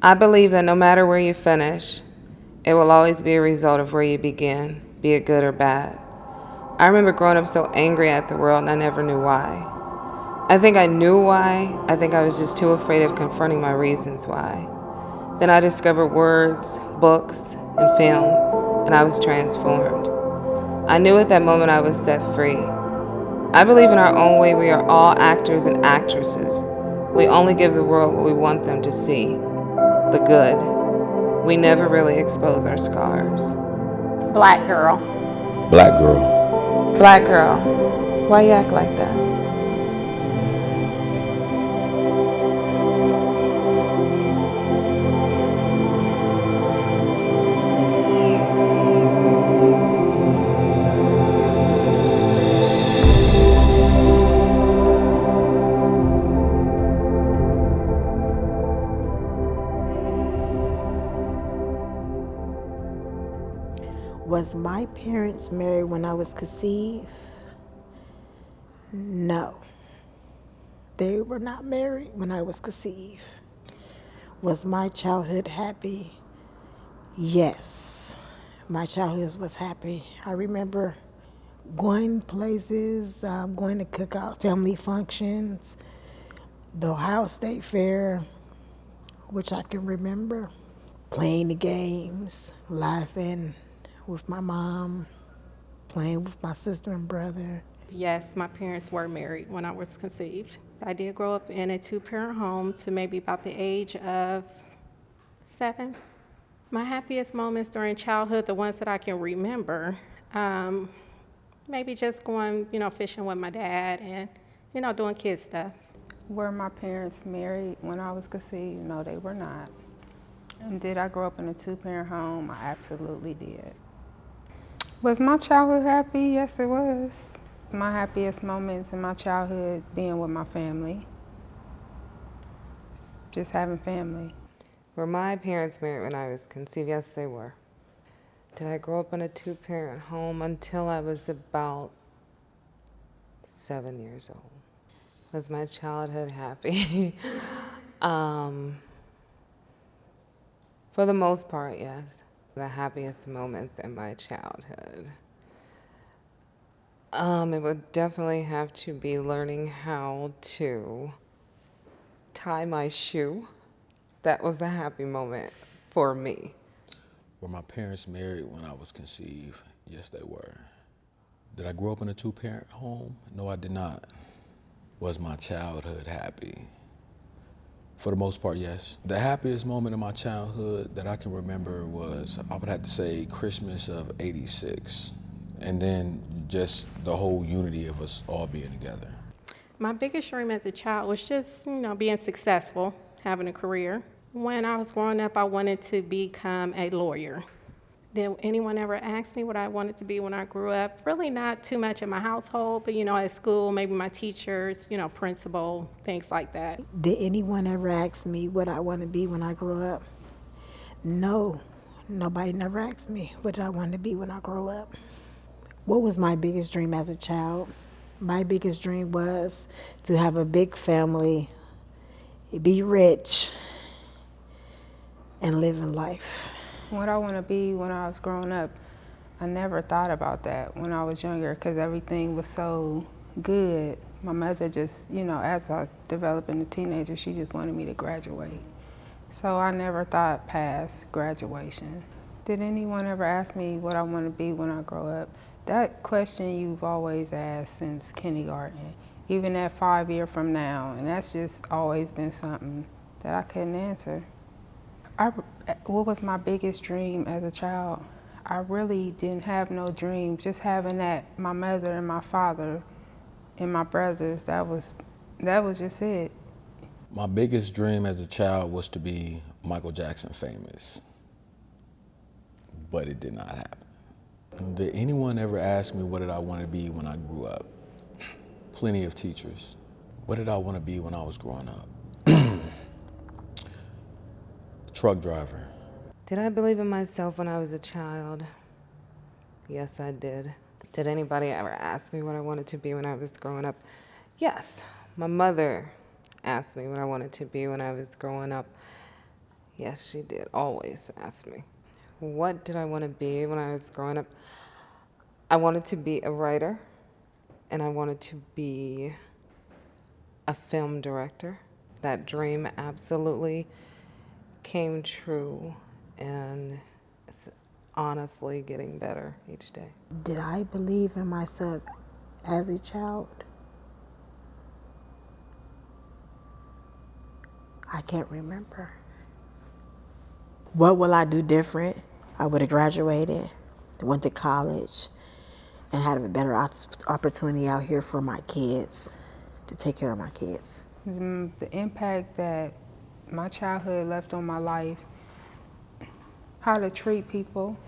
I believe that no matter where you finish, it will always be a result of where you begin, be it good or bad. I remember growing up so angry at the world and I never knew why. I think I knew why. I think I was just too afraid of confronting my reasons why. Then I discovered words, books, and film, and I was transformed. I knew at that moment I was set free. I believe in our own way we are all actors and actresses. We only give the world what we want them to see, the good. We never really expose our scars. Black girl. Black girl. Black girl, why you act like that? Was my parents married when I was conceived? No. They were not married when I was conceived. Was my childhood happy? Yes. My childhood was happy. I remember going places, going to cookout family functions, the Ohio State Fair, which I can remember, playing the games, laughing with my mom, playing with my sister and brother. Yes, my parents were married when I was conceived. I did grow up in a two-parent home to maybe about the age of 7. My happiest moments during childhood, the ones that I can remember, maybe just going, fishing with my dad and, doing kid stuff. Were my parents married when I was conceived? No, they were not. And did I grow up in a two-parent home? I absolutely did. Was my childhood happy? Yes, it was. My happiest moments in my childhood being with my family. Just having family. Were my parents married when I was conceived? Yes, they were. Did I grow up in a two-parent home until I was about 7 years old? Was my childhood happy? For the most part, yes. The happiest moments in my childhood. It would definitely have to be learning how to tie my shoe. That was a happy moment for me. Were my parents married when I was conceived? Yes, they were. Did I grow up in a two-parent home? No, I did not. Was my childhood happy? For the most part, yes. The happiest moment of my childhood that I can remember was, I would have to say, Christmas of '86. And then just the whole unity of us all being together. My biggest dream as a child was just, being successful, having a career. When I was growing up, I wanted to become a lawyer. Did anyone ever ask me what I wanted to be when I grew up? Really not too much in my household, but, at school, maybe my teachers, principal, things like that. Did anyone ever ask me what I want to be when I grow up? No. Nobody never asked me what I wanted to be when I grow up. What was my biggest dream as a child? My biggest dream was to have a big family, be rich, and live in life. What I want to be when I was growing up, I never thought about that when I was younger because everything was so good. My mother just, as I developed into a teenager, she just wanted me to graduate. So I never thought past graduation. Did anyone ever ask me what I want to be when I grow up? That question you've always asked since kindergarten, even at 5 years from now, and that's just always been something that I couldn't answer. What was my biggest dream as a child? I really didn't have no dream. Just having that, my mother and my father and my brothers, that was just it. My biggest dream as a child was to be Michael Jackson famous, but it did not happen. Did anyone ever ask me what did I want to be when I grew up? Plenty of teachers. What did I want to be when I was growing up? Truck driver. Did I believe in myself when I was a child? Yes, I did. Did anybody ever ask me what I wanted to be when I was growing up? Yes. My mother asked me what I wanted to be when I was growing up. Yes, she did always ask me. What did I want to be when I was growing up? I wanted to be a writer, and I wanted to be a film director. That dream absolutely came true, and it's honestly getting better each day. Did I believe in myself as a child? I can't remember. What will I do different? I would have graduated, went to college, and had a better opportunity out here for my kids, to take care of my kids. The impact that my childhood left on my life, how to treat people,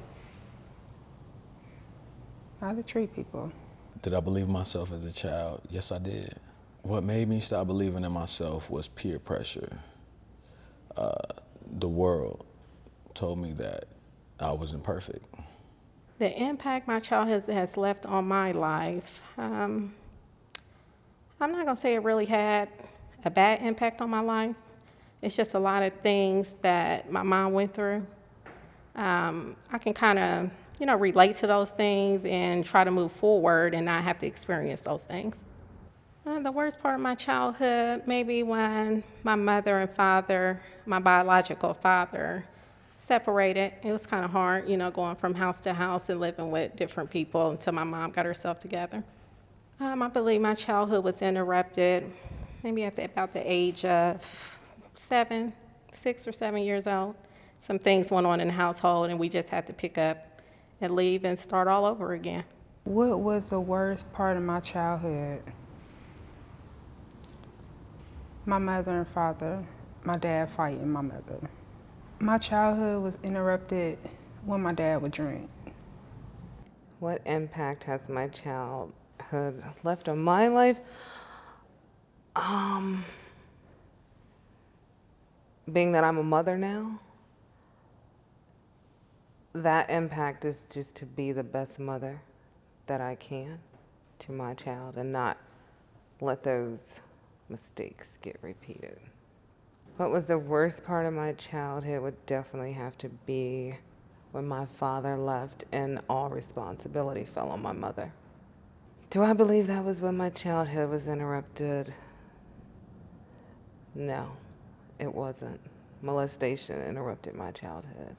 Did I believe in myself as a child? Yes, I did. What made me stop believing in myself was peer pressure. The world told me that I wasn't perfect. The impact my childhood has left on my life, I'm not going to say it really had a bad impact on my life. It's just a lot of things that my mom went through. I can kind of, relate to those things and try to move forward and not have to experience those things. The worst part of my childhood, maybe when my mother and father, my biological father, separated. It was kind of hard, going from house to house and living with different people until my mom got herself together. I believe my childhood was interrupted maybe at about the age of 6 or 7 years old. Some things went on in the household, and we just had to pick up and leave and start all over again. What was the worst part of my childhood? My mother and father, my dad fighting my mother. My childhood was interrupted when my dad would drink. What impact has my childhood left on my life? Being that I'm a mother now, that impact is just to be the best mother that I can to my child and not let those mistakes get repeated. What was the worst part of my childhood would definitely have to be when my father left and all responsibility fell on my mother. Do I believe that was when my childhood was interrupted? No, it wasn't. Molestation interrupted my childhood.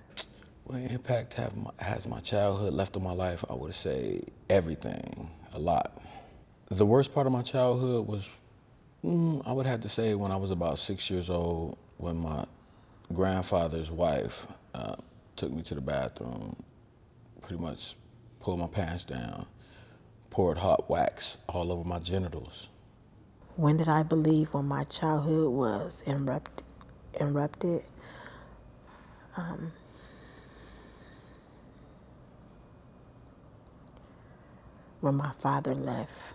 What impact has my childhood left on my life? I would say everything, a lot. The worst part of my childhood was, I would have to say when I was about 6 years old, when my grandfather's wife took me to the bathroom, pretty much pulled my pants down, poured hot wax all over my genitals. When did I believe when my childhood was interrupted? When my father left.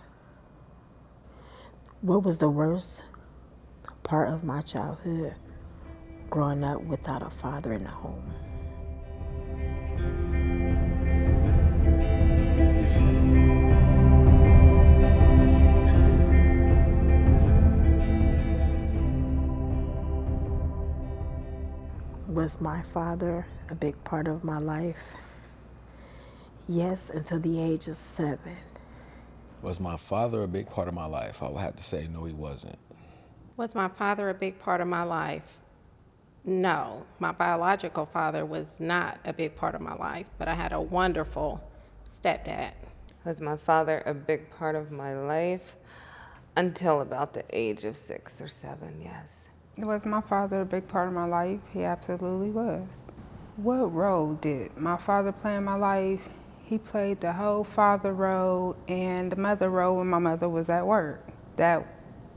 What was the worst part of my childhood? Growing up without a father in the home. Was my father a big part of my life? Yes, until the age of 7. Was my father a big part of my life? I would have to say no, he wasn't. Was my father a big part of my life? No, my biological father was not a big part of my life, but I had a wonderful stepdad. Was my father a big part of my life? Until about the age of 6 or 7, yes. Was my father a big part of my life? He absolutely was. What role did my father play in my life? He played the whole father role and the mother role when my mother was at work. That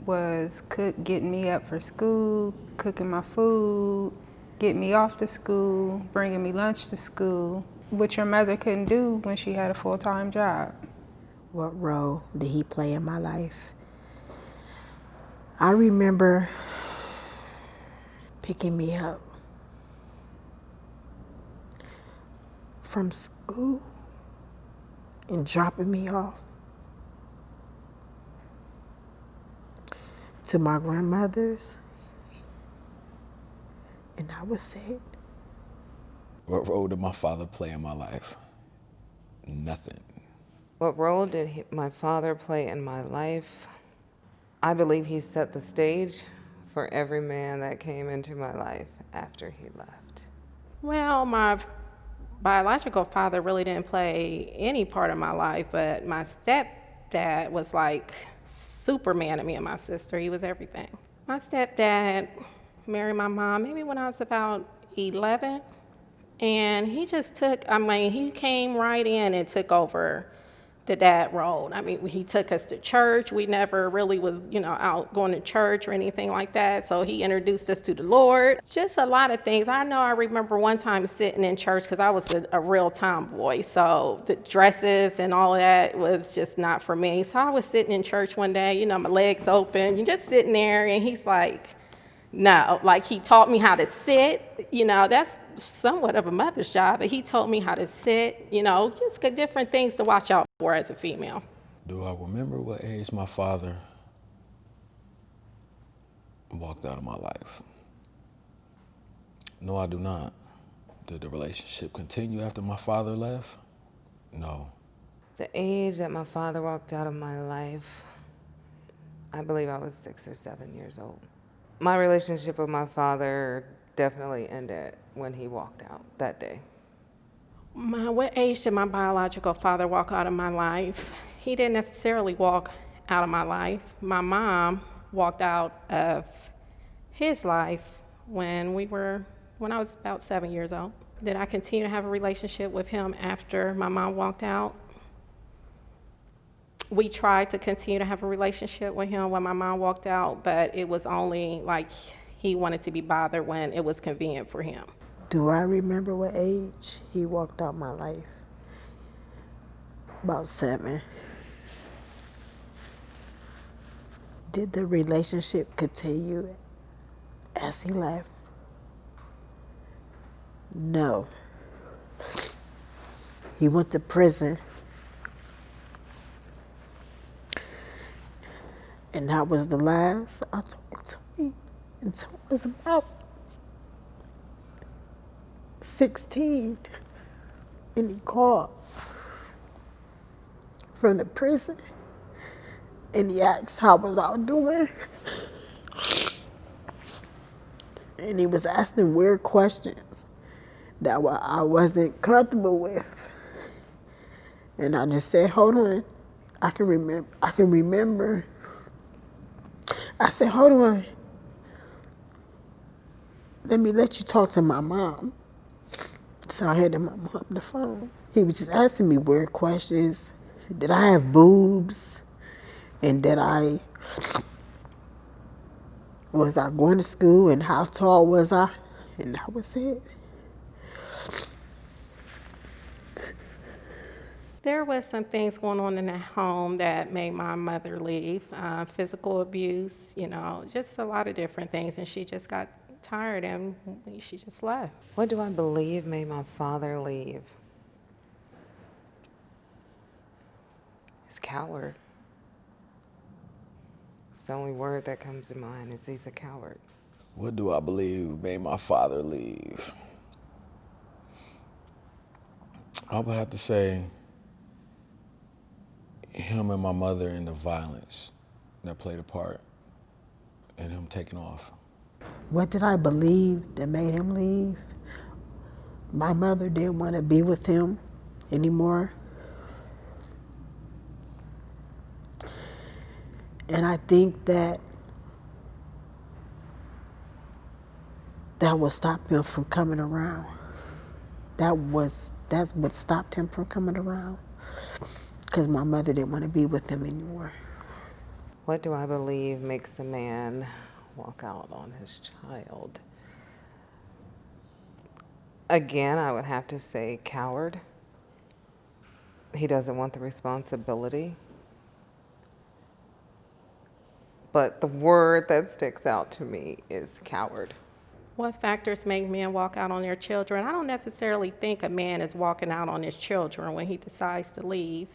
was getting me up for school, cooking my food, getting me off to school, bringing me lunch to school, which your mother couldn't do when she had a full-time job. What role did he play in my life? I remember picking me up from school and dropping me off to my grandmother's And I was sad. What role did my father play in my life? Nothing. What role did my father play in my life? I believe he set the stage for every man that came into my life after he left. Well, my biological father really didn't play any part of my life, but my stepdad was like Superman to me and my sister. He was everything. My stepdad married my mom maybe when I was about 11, and he just he came right in and took over the dad role. I mean, he took us to church. We never really was, out going to church or anything like that. So he introduced us to the Lord. Just a lot of things. I remember one time sitting in church because I was a real tomboy. So the dresses and all that was just not for me. So I was sitting in church one day, my legs open, you're just sitting there, and he's like, no, like he taught me how to sit, that's somewhat of a mother's job, but he taught me how to sit, just different things to watch out for as a female. Do I remember what age my father walked out of my life? No, I do not. Did the relationship continue after my father left? No. The age that my father walked out of my life, I believe I was 6 or 7 years old. My relationship with my father definitely ended when he walked out that day. What age did my biological father walk out of my life? He didn't necessarily walk out of my life. My mom walked out of his life when I was about 7 years old. Did I continue to have a relationship with him after my mom walked out? We tried to continue to have a relationship with him when my mom walked out, but it was only like he wanted to be bothered when it was convenient for him. Do I remember what age he walked out my life? About 7. Did the relationship continue as he left? No. He went to prison. And that was the last I talked to me until I was about 16. And he called from the prison and he asked how was I doing. And he was asking weird questions that I wasn't comfortable with. And I just said, hold on. I can remember. I said, hold on. Let me let you talk to my mom. So I handed my mom the phone. He was just asking me weird questions. Did I have boobs? And was I going to school, and how tall was I? And that was it. There was some things going on in that home that made my mother leave. Physical abuse, just a lot of different things. And she just got tired and she just left. What do I believe made my father leave? He's a coward. It's the only word that comes to mind is he's a coward. What do I believe made my father leave? I would have to say him and my mother and the violence that played a part in him taking off. What did I believe that made him leave? My mother didn't want to be with him anymore. And I think that would stop him from coming around. That's what stopped him from coming around. Because my mother didn't want to be with him anymore. What do I believe makes a man walk out on his child? Again, I would have to say coward. He doesn't want the responsibility. But the word that sticks out to me is coward. What factors make men walk out on their children? I don't necessarily think a man is walking out on his children when he decides to leave.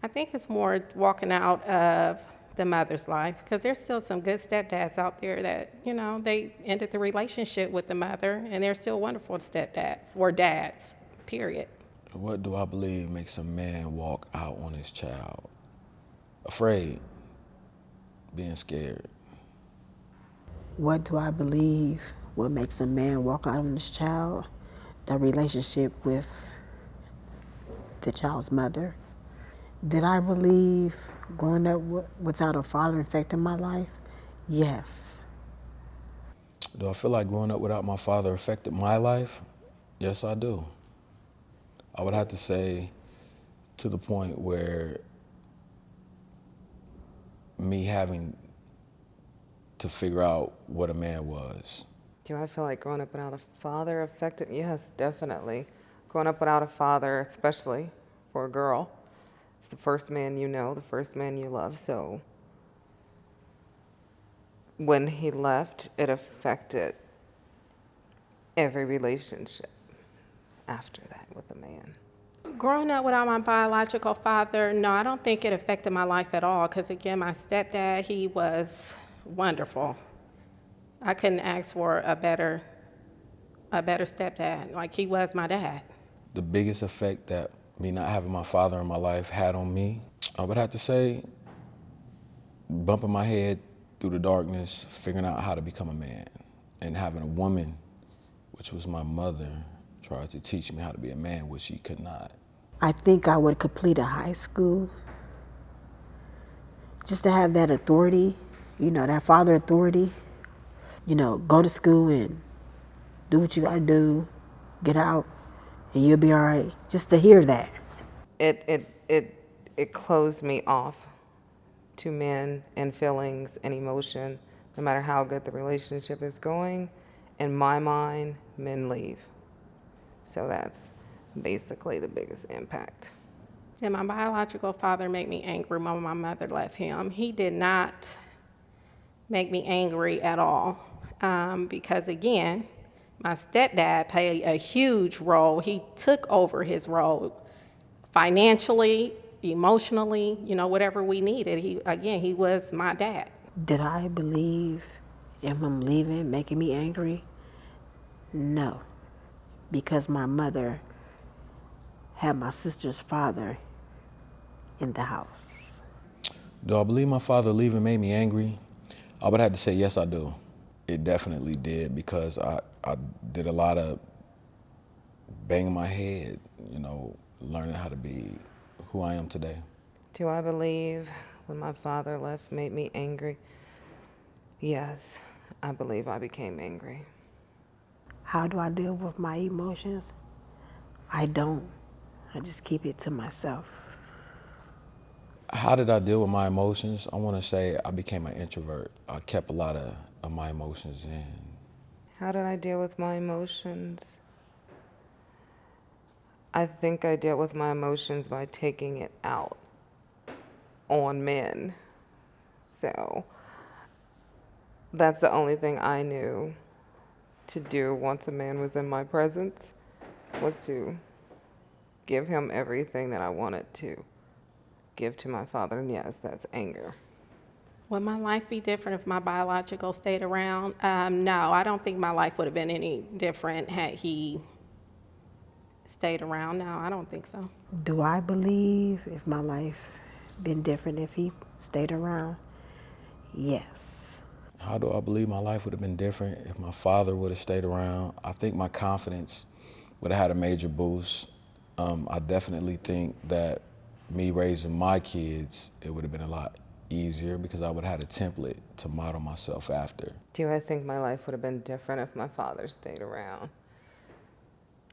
I think it's more walking out of the mother's life, because there's still some good stepdads out there that, they ended the relationship with the mother, and they're still wonderful stepdads or dads, period. What do I believe makes a man walk out on his child? Afraid, being scared. What do I believe what makes a man walk out on his child? The relationship with the child's mother. Did I believe growing up without a father affected my life? Yes. Do I feel like growing up without my father affected my life? Yes, I do. I would have to say to the point where me having to figure out what a man was. Do I feel like growing up without a father affected? Yes, definitely. Growing up without a father, especially for a girl, it's the first man you know, the first man you love. So when he left, it affected every relationship after that with a man. Growing up without my biological father, no, I don't think it affected my life at all, because again, my stepdad, he was wonderful. I couldn't ask for a better stepdad. Like, he was my dad. The biggest effect that me not having my father in my life had on me, I would have to say, bumping my head through the darkness, figuring out how to become a man, and having a woman, which was my mother, try to teach me how to be a man, which she could not. I think I would complete a high school just to have that authority, that father authority. Go to school and do what you gotta do, get out, and you'll be all right. Just to hear that. It closed me off to men and feelings and emotion. No matter how good the relationship is going, in my mind, men leave. So that's basically the biggest impact. Did my biological father make me angry when my mother left him? He did not make me angry at all, because again, my stepdad played a huge role. He took over his role financially, emotionally, whatever we needed. He was my dad. Did I believe in him leaving, making me angry? No, because my mother had my sister's father in the house. Do I believe my father leaving made me angry? I would have to say yes, I do. It definitely did, because I did a lot of banging my head, learning how to be who I am today. Do I believe when my father left made me angry? Yes, I believe I became angry. How do I deal with my emotions? I don't. I just keep it to myself. How did I deal with my emotions? I want to say I became an introvert. I kept a lot of my emotions in. How did I deal with my emotions? I think I dealt with my emotions by taking it out on men. So that's the only thing I knew to do once a man was in my presence, was to give him everything that I wanted to give to my father. And yes, that's anger. Would my life be different if my biological stayed around? No, I don't think my life would have been any different had he stayed around. No, I don't think so. Do I believe if my life been different if he stayed around? Yes. How do I believe my life would have been different if my father would have stayed around? I think my confidence would have had a major boost. I definitely think that me raising my kids, it would have been a lot easier because I would have had a template to model myself after. Do I think my life would have been different if my father stayed around?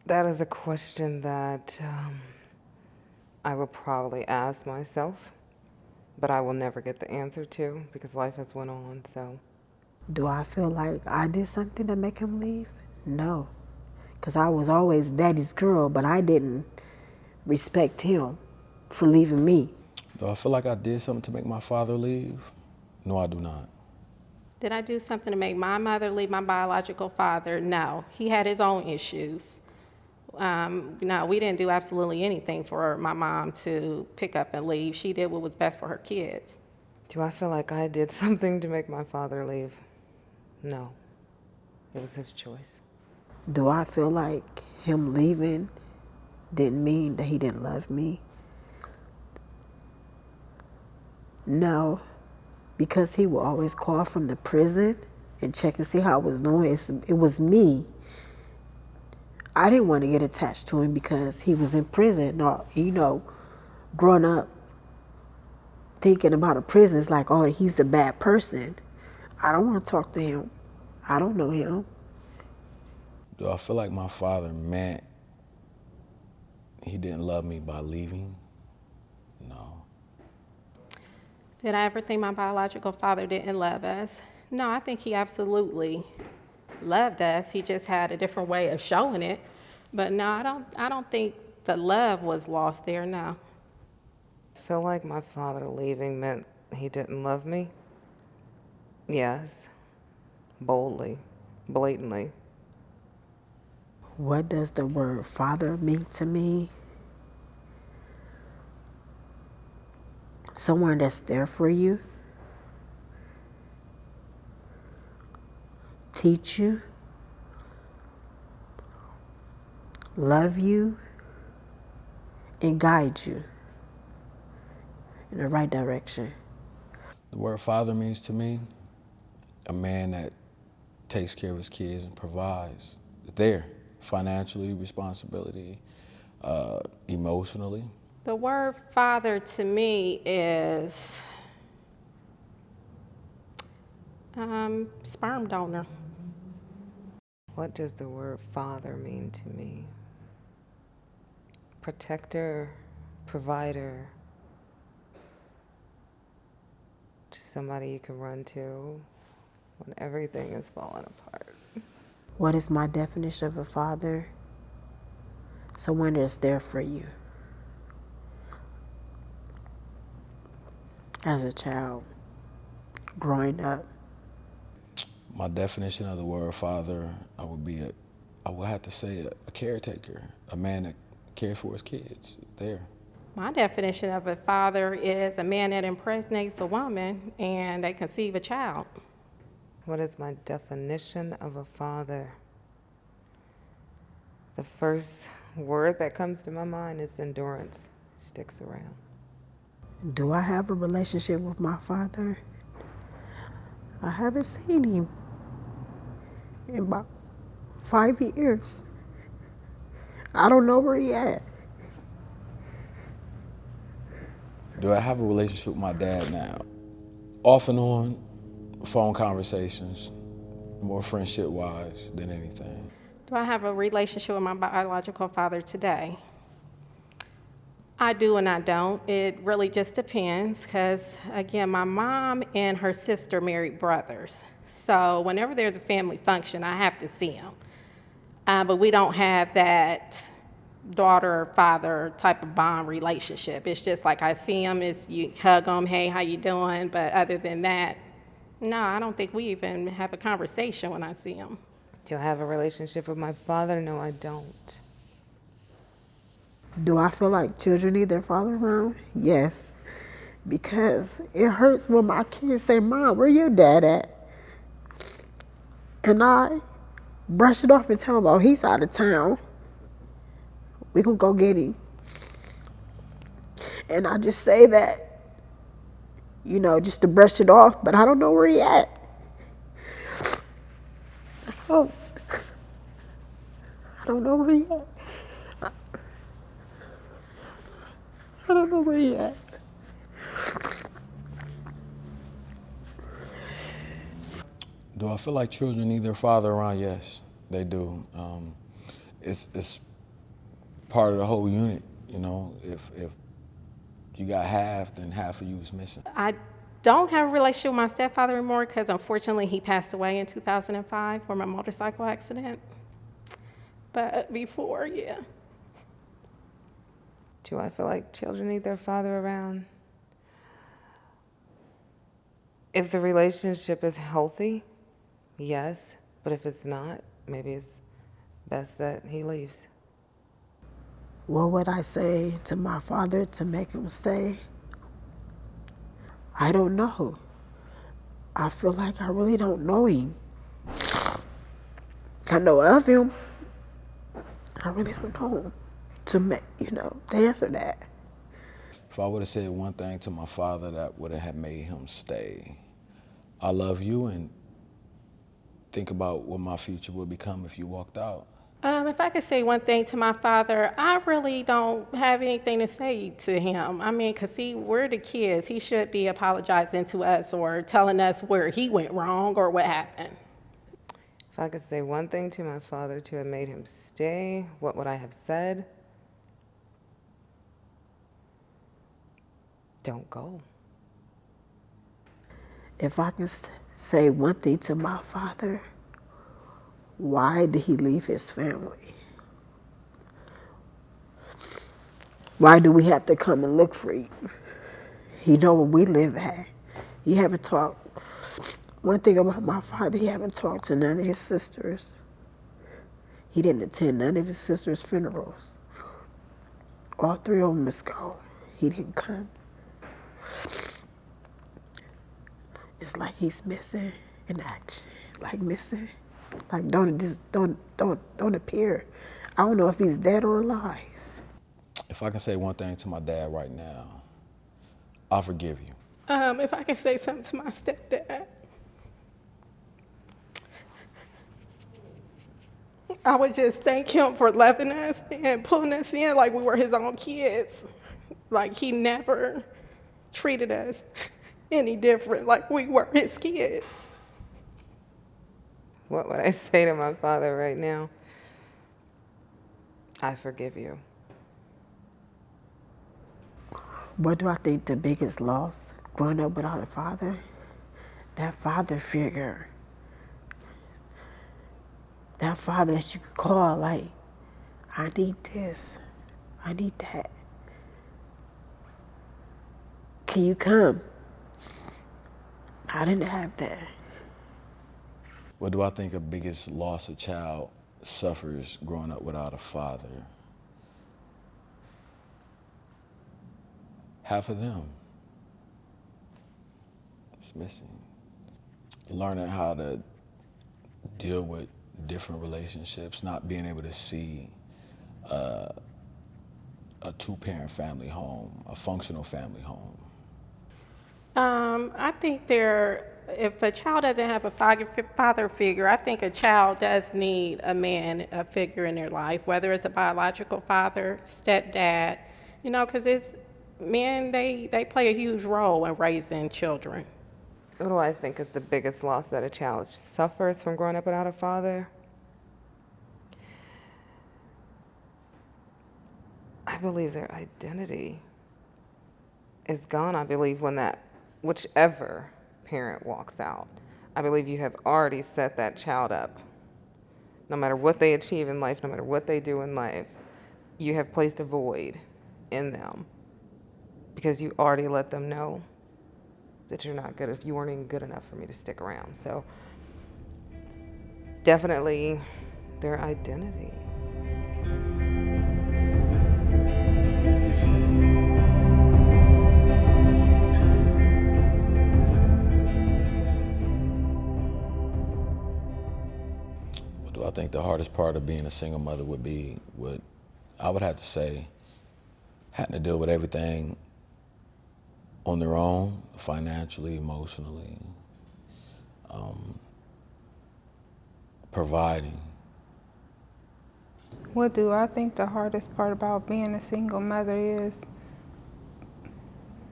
That is a question that I will probably ask myself, but I will never get the answer to because life has went on, so. Do I feel like I did something to make him leave? No, because I was always daddy's girl, but I didn't respect him for leaving me. Do I feel like I did something to make my father leave? No, I do not. Did I do something to make my mother leave my biological father? No. He had his own issues. No, we didn't do absolutely anything for my mom to pick up and leave. She did what was best for her kids. Do I feel like I did something to make my father leave? No. It was his choice. Do I feel like him leaving didn't mean that he didn't love me? No, because he would always call from the prison and check and see how I was doing. It was me. I didn't want to get attached to him because he was in prison. No, growing up thinking about a prison, it's like, oh, he's the bad person. I don't want to talk to him. I don't know him. Do I feel like my father meant he didn't love me by leaving? No. Did I ever think my biological father didn't love us? No, I think he absolutely loved us. He just had a different way of showing it. But no, I don't think the love was lost there, no. I feel like my father leaving meant he didn't love me. Yes. Boldly. Blatantly. What does the word father mean to me? Someone that's there for you, teach you, love you, and guide you in the right direction. The word father means to me a man that takes care of his kids and provides. There, financially, responsibility, emotionally. The word father to me is sperm donor. What does the word father mean to me? Protector, provider, just somebody you can run to when everything is falling apart. What is my definition of a father? Someone that's there for you. As a child, growing up. My definition of the word father, I would have to say a caretaker, a man that cares for his kids. There. My definition of a father is a man that impregnates a woman and they conceive a child. What is my definition of a father? The first word that comes to my mind is endurance. Sticks around. Do I have a relationship with my father? I haven't seen him in about 5 years. I don't know where he at. Do I have a relationship with my dad now? Off and on, phone conversations, more friendship-wise than anything. Do I have a relationship with my biological father today? I do and I don't. It really just depends because, again, my mom and her sister married brothers. So whenever there's a family function, I have to see them. But we don't have that daughter-father type of bond relationship. It's just like I see them, you hug them, hey, how you doing? But other than that, no, I don't think we even have a conversation when I see them. Do I have a relationship with my father? No, I don't. Do I feel like children need their father around? Yes. Because it hurts when my kids say, Mom, where your dad at? And I brush it off and tell them, oh, he's out of town. We gonna go get him. And I just say that, just to brush it off, but I don't know where he at. Oh, I don't know where he at. I don't know where he at. Do I feel like children need their father around? Yes, they do. It's part of the whole unit, If you got half, then half of you is missing. I don't have a relationship with my stepfather anymore because unfortunately he passed away in 2005 from a motorcycle accident. But before, yeah. Do I feel like children need their father around? If the relationship is healthy, yes. But if it's not, maybe it's best that he leaves. What would I say to my father to make him stay? I don't know. I feel like I really don't know him. I know of him. I really don't know him to make, to answer that. If I would have said one thing to my father, that would have made him stay. I love you, and think about what my future would become if you walked out. If I could say one thing to my father, I really don't have anything to say to him. I mean, because we're the kids. He should be apologizing to us or telling us where he went wrong or what happened. If I could say one thing to my father to have made him stay, what would I have said? Don't go. If I can say one thing to my father, why did he leave his family? Why do we have to come and look for him? He know where we live at. He haven't talked. One thing about my father, he haven't talked to none of his sisters. He didn't attend none of his sisters' funerals. All three of them is gone. He didn't come. It's like he's missing in action. Like missing. Like don't appear. I don't know if he's dead or alive. If I can say one thing to my dad right now, I forgive you. If I could say something to my stepdad, I would just thank him for loving us and pulling us in like we were his own kids. Like he never treated us any different, like we were his kids. What would I say to my father right now? I forgive you. What do I think the biggest loss growing up without a father? That father figure. That father that you could call, like, I need this, I need that. Can you come? I didn't have that. What do I think the biggest loss a child suffers growing up without a father? Half of them. It's missing. Learning how to deal with different relationships, not being able to see a two-parent family home, a functional family home. I think if a child doesn't have a father figure, I think a child does need a figure in their life, whether it's a biological father, stepdad, because men, they play a huge role in raising children. What do I think is the biggest loss that a child suffers from growing up without a father? I believe their identity is gone. I believe whichever parent walks out, I believe you have already set that child up. No matter what they achieve in life, no matter what they do in life, you have placed a void in them because you already let them know that you're not good, if you weren't even good enough for me to stick around. So definitely their identity. What do I think the hardest part of being a single mother would be? I would have to say, having to deal with everything on their own, financially, emotionally, providing. What do I think the hardest part about being a single mother is?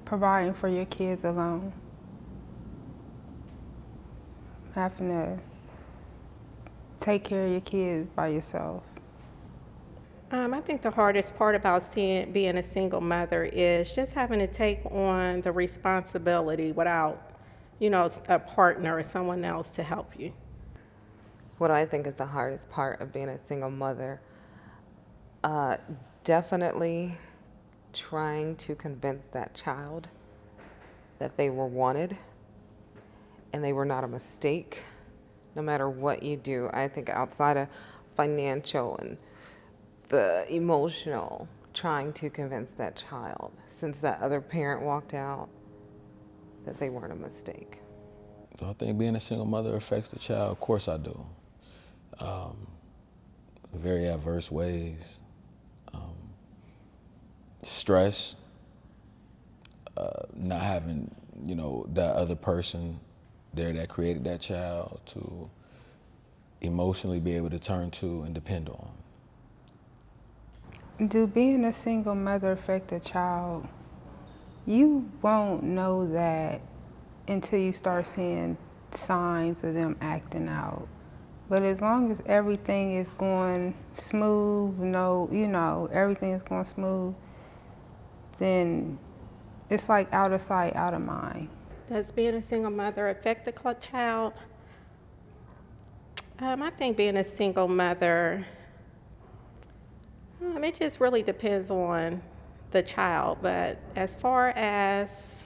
Providing for your kids alone. Having to take care of your kids by yourself. I think the hardest part about being a single mother is just having to take on the responsibility without, a partner or someone else to help you. What I think is the hardest part of being a single mother, definitely trying to convince that child that they were wanted and they were not a mistake, no matter what you do. I think outside of financial and the emotional, trying to convince that child, since that other parent walked out, that they weren't a mistake. Do I think being a single mother affects the child? Of course I do. Very adverse ways. Stress, not having, that other person there that created that child to emotionally be able to turn to and depend on. Do being a single mother affect a child? You won't know that until you start seeing signs of them acting out. But as long as everything is going smooth, everything is going smooth, then it's like out of sight, out of mind. Does being a single mother affect the child? I think being a single mother, it just really depends on the child. But as far as,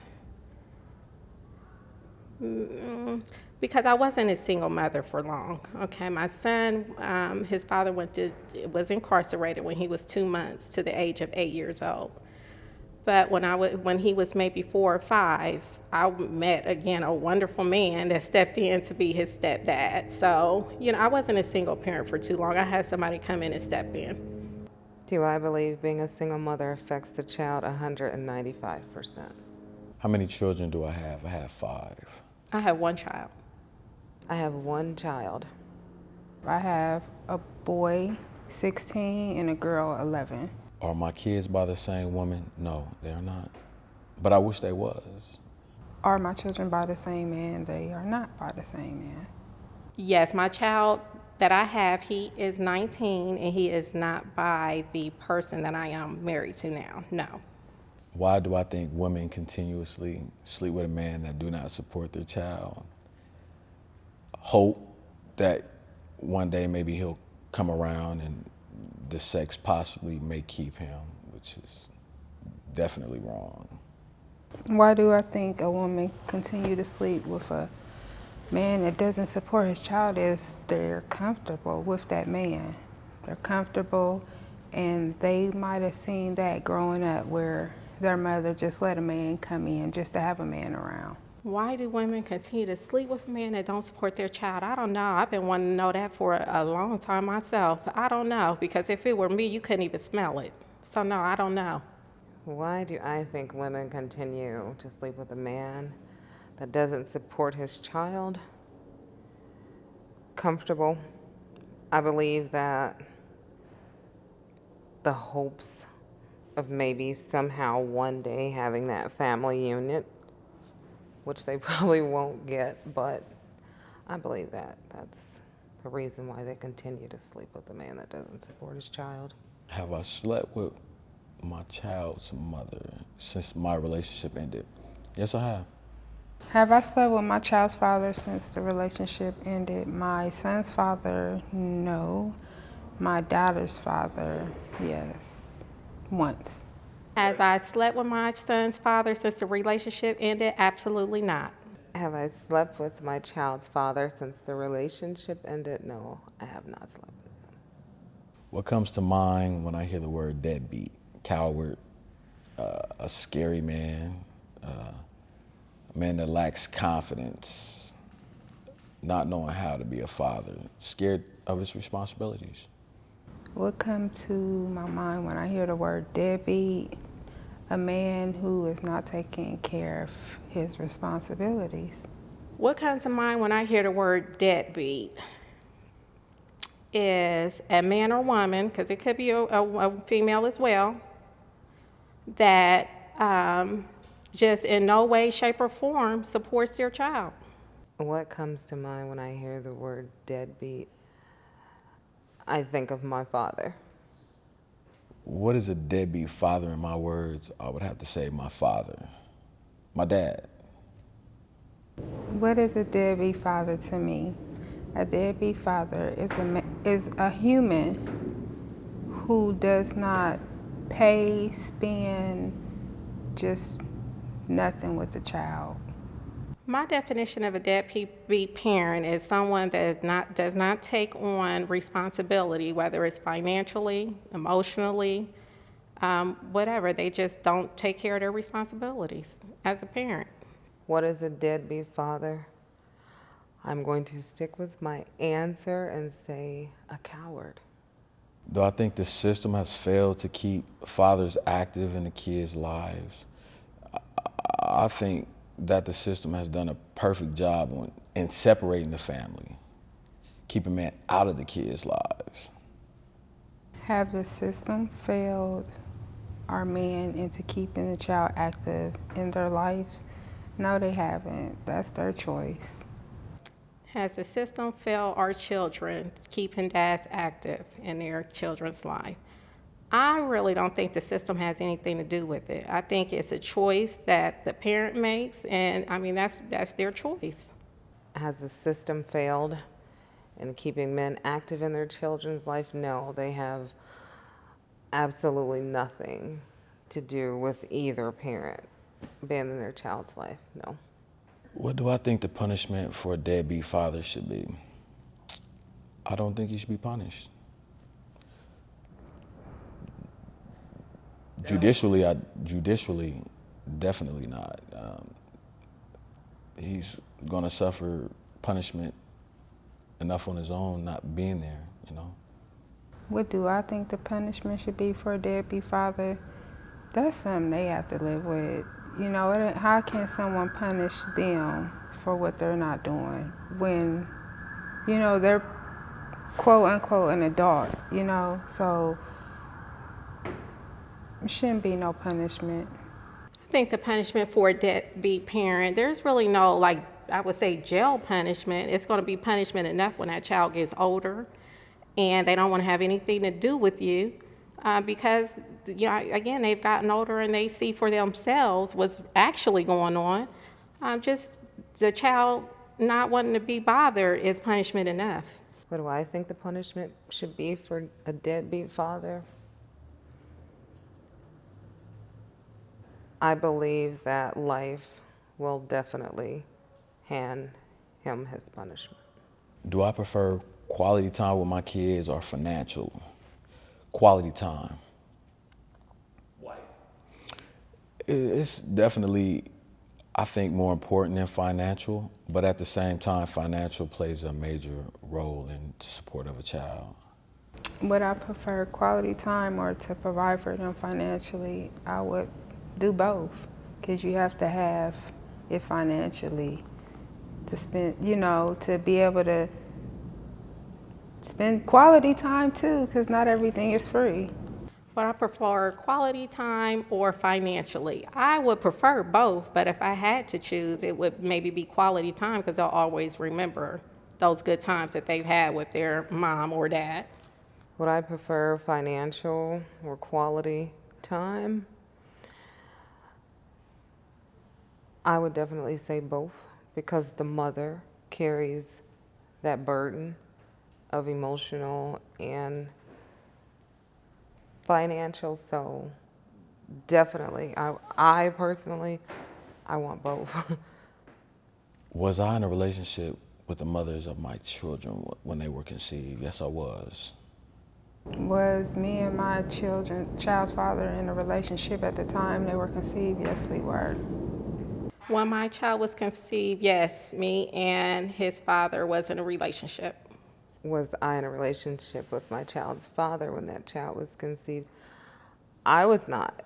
because I wasn't a single mother for long, okay? My son, his father was incarcerated when he was 2 months to the age of 8 years old. But when he was maybe 4 or 5, I met, again, a wonderful man that stepped in to be his stepdad. So, I wasn't a single parent for too long. I had somebody come in and step in. Do I believe being a single mother affects the child 195%? How many children do I have? I have 5. I have 1 child. I have 1 child. I have a boy, 16, and a girl, 11. Are my kids by the same woman? No, they're not. But I wish they was. Are my children by the same man? They are not by the same man. Yes, my child that I have, he is 19, and he is not by the person that I am married to now, no. Why do I think women continuously sleep with a man that do not support their child? Hope that one day maybe he'll come around and the sex possibly may keep him, which is definitely wrong. Why do I think a woman continue to sleep with a man that doesn't support his child? Is they're comfortable with that man. They're comfortable, and they might have seen that growing up where their mother just let a man come in just to have a man around. Why do women continue to sleep with men that don't support their child? I don't know. I've been wanting to know that for a long time myself. I don't know, because if it were me, you couldn't even smell it. So no, I don't know. Why do I think women continue to sleep with a man that doesn't support his child? Comfortable. I believe that the hopes of maybe somehow one day having that family unit, which they probably won't get, but I believe that that's the reason why they continue to sleep with a man that doesn't support his child. Have I slept with my child's mother since my relationship ended? Yes, I have. Have I slept with my child's father since the relationship ended? My son's father, no. My daughter's father, yes. Once. As I slept with my son's father since the relationship ended, absolutely not. Have I slept with my child's father since the relationship ended? No, I have not slept with him. What comes to mind when I hear the word deadbeat? Coward, a scary man, a man that lacks confidence, not knowing how to be a father, scared of his responsibilities. What comes to my mind when I hear the word deadbeat? A man who is not taking care of his responsibilities. What comes to mind when I hear the word deadbeat is a man or woman, because it could be a female as well, that just in no way, shape, or form supports their child. What comes to mind when I hear the word deadbeat? I think of my father. What is a deadbeat father? In my words, I would have to say my father, my dad. What is a deadbeat father to me? A deadbeat father is a human who does not pay, spend, just nothing with the child. My definition of a deadbeat parent is someone that does not take on responsibility, whether it's financially, emotionally, whatever. They just don't take care of their responsibilities as a parent. What is a deadbeat father? I'm going to stick with my answer and say a coward. Do I think the system has failed to keep fathers active in the kids' lives? I think that the system has done a perfect job in separating the family, keeping men out of the kids' lives. Have the system failed our men into keeping the child active in their lives? No, they haven't. That's their choice. Has the system failed our children keeping dads active in their children's life? I really don't think the system has anything to do with it. I think it's a choice that the parent makes, and I mean, that's their choice. Has the system failed in keeping men active in their children's life? No, they have absolutely nothing to do with either parent being in their child's life, no. What do I think the punishment for a deadbeat father should be? I don't think he should be punished. Judicially, definitely not. He's gonna suffer punishment enough on his own not being there, you know? What do I think the punishment should be for a deadbeat father? That's something they have to live with. You know, how can someone punish them for what they're not doing when, you know, they're quote unquote an adult, you know? So there shouldn't be no punishment. I think the punishment for a deadbeat parent, there's really no, like, I would say jail punishment. It's going to be punishment enough when that child gets older and they don't want to have anything to do with you because, you know, again, they've gotten older and they see for themselves what's actually going on. Just the child not wanting to be bothered is punishment enough. What do I think the punishment should be for a deadbeat father? I believe that life will definitely hand him his punishment. Do I prefer quality time with my kids or financial quality time? Why? It's definitely, I think, more important than financial, but at the same time, financial plays a major role in the support of a child. Would I prefer quality time or to provide for them financially? I would do both, because you have to have it financially to spend, you know, to be able to spend quality time too, because not everything is free. But I prefer quality time or financially. I would prefer both, but if I had to choose, it would maybe be quality time because they'll always remember those good times that they've had with their mom or dad. Would I prefer financial or quality time? I would definitely say both, because the mother carries that burden of emotional and financial, so definitely, I personally, I want both. Was I in a relationship with the mothers of my children when they were conceived? Yes, I was. Was me and my child's father in a relationship at the time they were conceived? Yes, we were. When my child was conceived, yes, me and his father was in a relationship. Was I in a relationship with my child's father when that child was conceived? I was not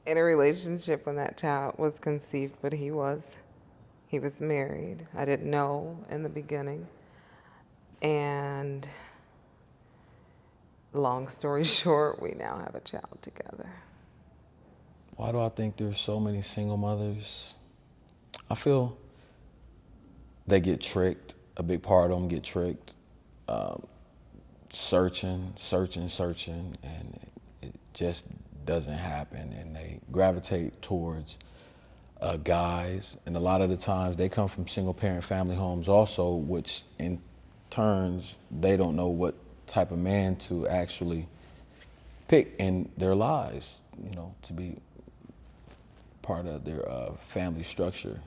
in a relationship when that child was conceived, but he was. He was married. I didn't know in the beginning. And long story short, we now have a child together. Why do I think there's so many single mothers? I feel they get tricked. A big part of them get tricked. Searching, and it just doesn't happen. And they gravitate towards guys. And a lot of the times they come from single parent family homes also, which in turns, they don't know what type of man to actually pick in their lives, you know, to be part of their family structure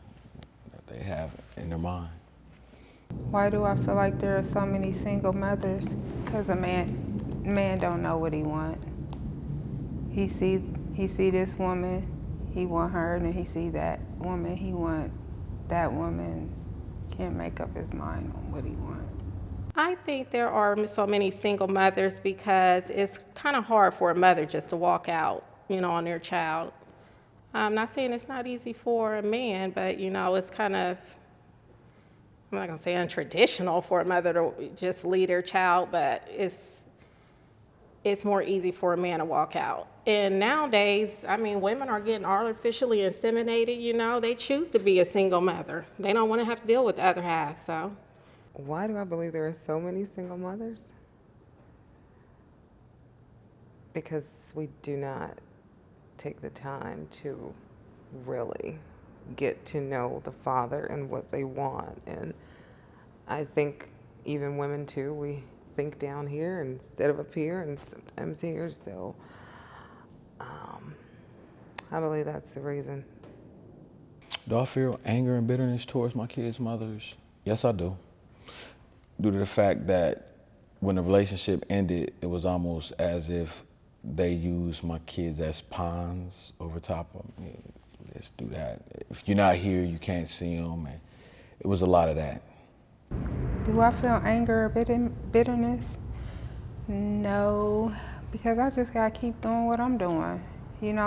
that they have in their mind. Why do I feel like there are so many single mothers? Because a man don't know what he want. He see this woman, he want her, and then he see that woman, he want that woman can't make up his mind on what he wants. I think there are so many single mothers because it's kind of hard for a mother just to walk out, on their child. I'm not saying it's not easy for a man, but, it's kind of, I'm not going to say untraditional for a mother to just lead her child, but it's more easy for a man to walk out. And nowadays, women are getting artificially inseminated, they choose to be a single mother. They don't want to have to deal with the other half, so. Why do I believe there are so many single mothers? Because we do not take the time to really get to know the father and what they want. And I think even women too, we think down here instead of up here and sometimes here. So I believe that's the reason. Do I feel anger and bitterness towards my kids' mothers? Yes, I do. Due to the fact that when the relationship ended, it was almost as if they used my kids as pawns over top of me. Let's do that. If you're not here, you can't see them. And it was a lot of that. Do I feel anger or bitterness? No, because I just gotta keep doing what I'm doing. Being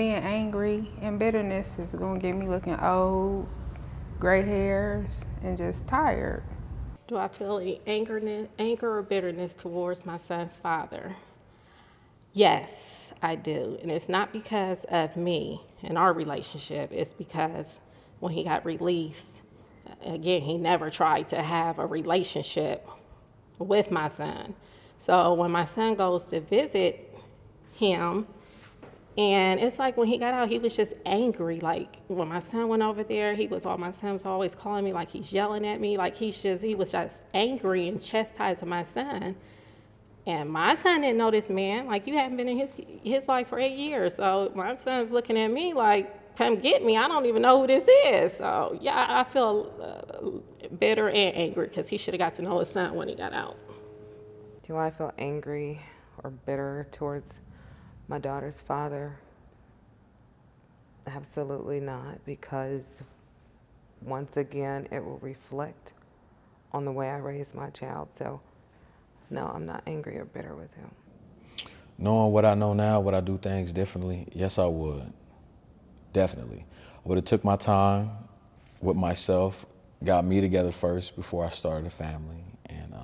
angry and bitterness is gonna get me looking old, gray hairs, and just tired. Do I feel any anger or bitterness towards my son's father? Yes, I do. And it's not because of me and our relationship. It's because when he got released, again, he never tried to have a relationship with my son. So when my son goes to visit him, and it's like when he got out, he was just angry. Like when my son went over there, my son was always calling me like he's yelling at me. Like he was just angry and chastising my son. And my son didn't know this man. Like, you haven't been in his life for 8 years. So my son's looking at me like, come get me. I don't even know who this is. So yeah, I feel bitter and angry because he should have got to know his son when he got out. Do I feel angry or bitter towards my daughter's father? Absolutely not, because once again, it will reflect on the way I raise my child. So no, I'm not angry or bitter with him. Knowing what I know now, would I do things differently? Yes, I would. Definitely. I would have took my time with myself, got me together first before I started a family, and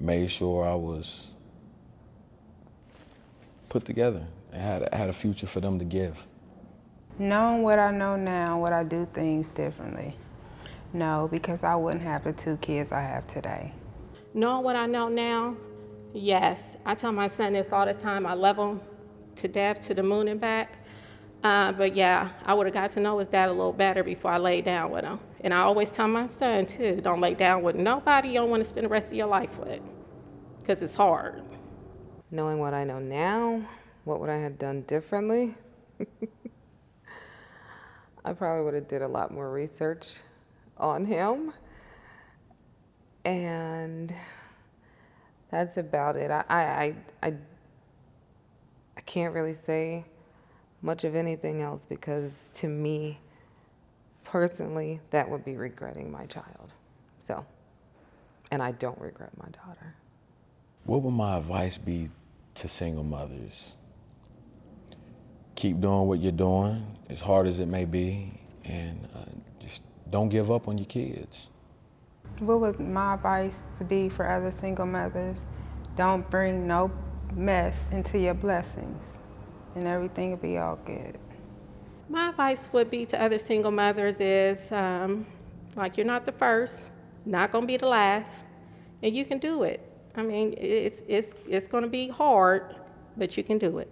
made sure I was put together and had a future for them to give. Knowing what I know now, would I do things differently? No, because I wouldn't have the 2 kids I have today. Knowing what I know now, yes. I tell my son this all the time. I love him to death, to the moon and back. But yeah, I would have got to know his dad a little better before I laid down with him. And I always tell my son too, don't lay down with nobody you don't want to spend the rest of your life with, because it's hard. Knowing what I know now, what would I have done differently? I probably would have did a lot more research on him. And that's about it. I can't really say much of anything else because to me, personally, that would be regretting my child. So, and I don't regret my daughter. What would my advice be to single mothers? Keep doing what you're doing, as hard as it may be, and just don't give up on your kids. What would my advice to be for other single mothers? Don't bring no mess into your blessings, and everything will be all good. My advice would be to other single mothers is, like, you're not the first, not going to be the last, and you can do it. I mean, it's going to be hard, but you can do it.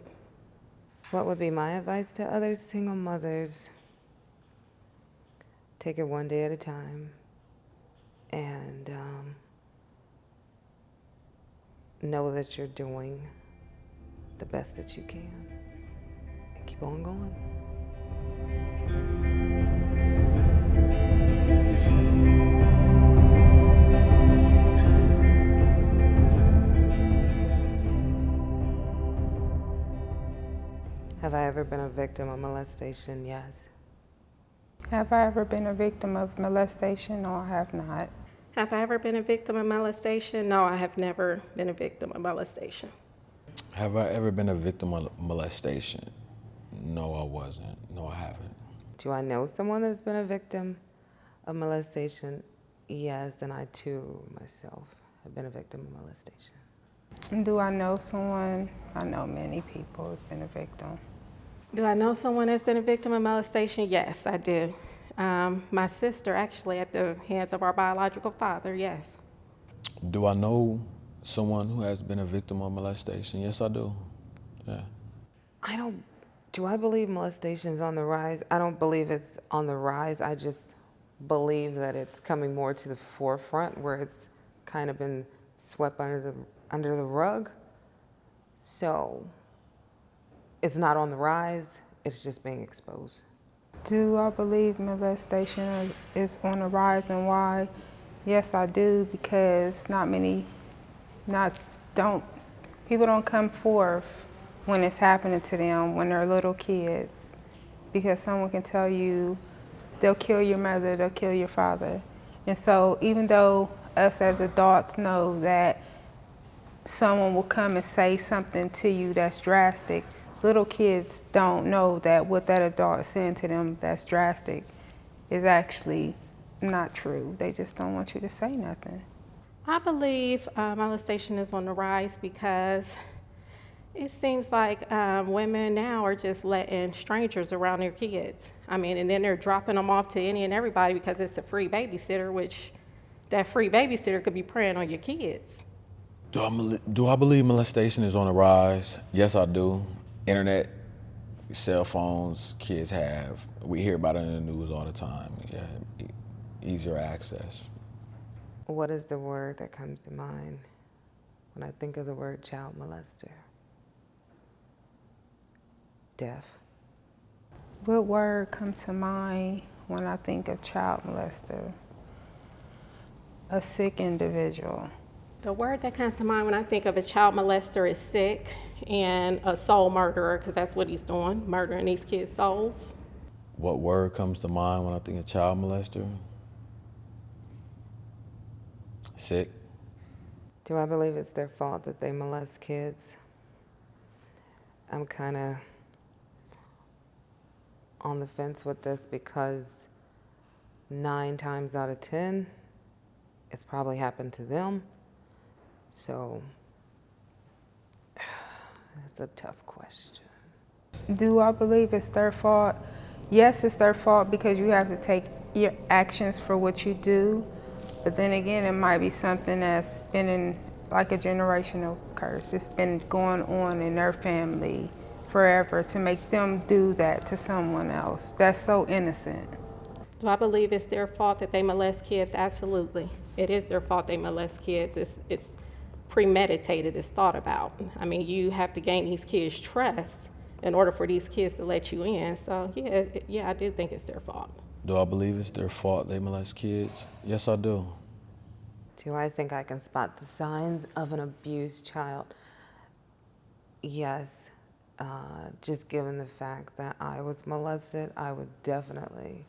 What would be my advice to other single mothers? Take it one day at a time, and know that you're doing the best that you can, and keep on going. Have I ever been a victim of molestation? Yes. Have I ever been a victim of molestation? No, I have not. Have I ever been a victim of molestation? No, I have never been a victim of molestation. Have I ever been a victim of molestation? No, I wasn't. No, I haven't. Do I know someone that's been a victim of molestation? Yes, and I too, myself, have been a victim of molestation. Do I know someone? I know many people who's been a victim. Do I know someone that's been a victim of molestation? Yes, I do. My sister, actually, at the hands of our biological father, yes. Do I know someone who has been a victim of molestation? Yes, I do. Yeah. Do I believe molestation is on the rise? I don't believe it's on the rise. I just believe that it's coming more to the forefront where it's kind of been swept under the rug. So it's not on the rise, it's just being exposed. Do I believe molestation is on the rise, and why? Yes, I do, because people don't come forth when it's happening to them when they're little kids, because someone can tell you they'll kill your mother, they'll kill your father. And so even though us as adults know that someone will come and say something to you that's drastic, little kids don't know that what that adult is saying to them that's drastic is actually not true. They just don't want you to say nothing. I believe molestation is on the rise because it seems like women now are just letting strangers around their kids. I mean, and then they're dropping them off to any and everybody because it's a free babysitter, which that free babysitter could be preying on your kids. Do I believe molestation is on the rise? Yes, I do. Internet, cell phones, kids have. We hear about it in the news all the time. Yeah, easier access. What is the word that comes to mind when I think of the word child molester? Deaf. What word comes to mind when I think of child molester? A sick individual. The word that comes to mind when I think of a child molester is sick, and a soul murderer, because that's what he's doing, murdering these kids' souls. What word comes to mind when I think of child molester? Sick. Do I believe it's their fault that they molest kids? I'm kind of on the fence with this because 9 times out of 10, it's probably happened to them. So, it's a tough question. Do I believe it's their fault? Yes, it's their fault because you have to take your actions for what you do. But then again, it might be something that's been in like a generational curse. It's been going on in their family forever to make them do that to someone else. That's so innocent. Do I believe it's their fault that they molest kids? Absolutely. It is their fault they molest kids. It's premeditated, it's thought about. I mean, you have to gain these kids' trust in order for these kids to let you in. So yeah, I do think it's their fault. Do I believe it's their fault they molest kids? Yes, I do. Do I think I can spot the signs of an abused child? Yes. Just given the fact that I was molested, I would definitely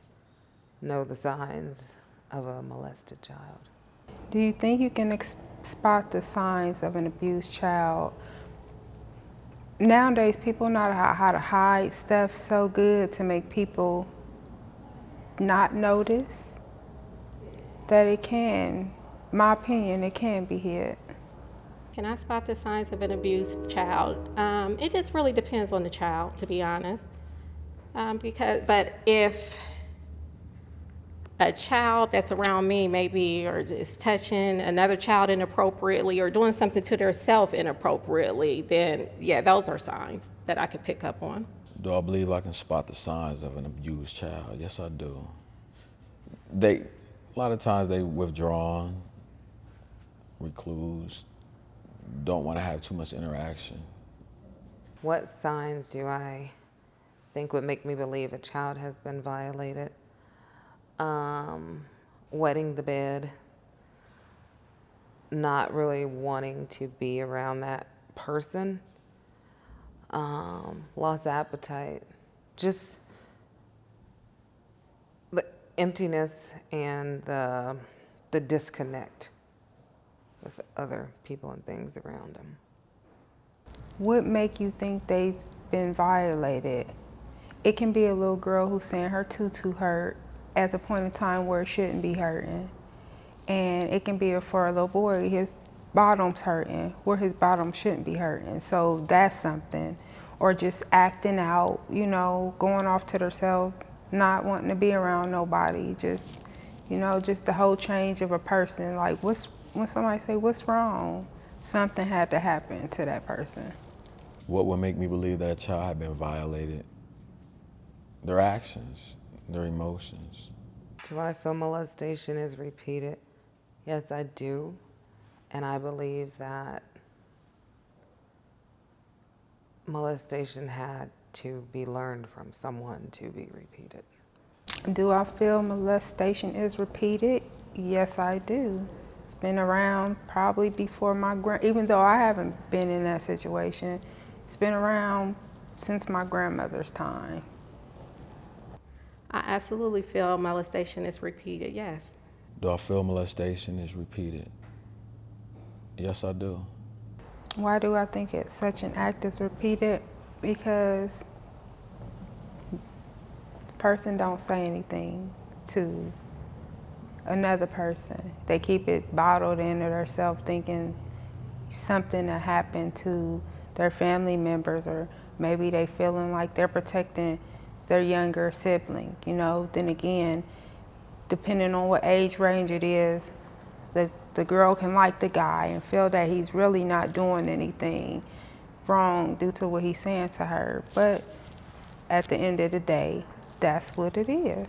know the signs of a molested child. Do you think you can spot the signs of an abused child? Nowadays, people know how to hide stuff so good to make people not notice that it can, my opinion, it can be hid. Can I spot the signs of an abused child? It just really depends on the child, to be honest. But if a child that's around me maybe or is touching another child inappropriately or doing something to their self inappropriately, then yeah, those are signs that I could pick up on. Do I believe I can spot the signs of an abused child? Yes, I do. A lot of times they withdrawn, recluse, don't want to have too much interaction. What signs do I think would make me believe a child has been violated? Wetting the bed, not really wanting to be around that person, lost appetite, just emptiness and the disconnect with other people and things around them. What make you think they've been violated? It can be a little girl who's saying her tutu hurt at the point in time where it shouldn't be hurting. And it can be for a little boy, his bottom's hurting where his bottom shouldn't be hurting. So that's something. Or just acting out, you know, going off to themselves, not wanting to be around nobody. Just, you know, just the whole change of a person. Like when somebody say, what's wrong? Something had to happen to that person. What would make me believe that a child had been violated? Their actions, their emotions. Do I feel molestation is repeated? Yes, I do. And I believe that molestation had to be learned from someone to be repeated. Do I feel molestation is repeated? Yes, I do. It's been around probably before even though I haven't been in that situation, it's been around since my grandmother's time. I absolutely feel molestation is repeated, yes. Do I feel molestation is repeated? Yes, I do. Why do I think it's such an act is repeated? Because the person don't say anything to another person. They keep it bottled into themselves, thinking something that happened to their family members, or maybe they feeling like they're protecting their younger sibling. You know, then again, depending on what age range it is, the girl can like the guy and feel that he's really not doing anything wrong due to what he's saying to her. But at the end of the day, that's what it is.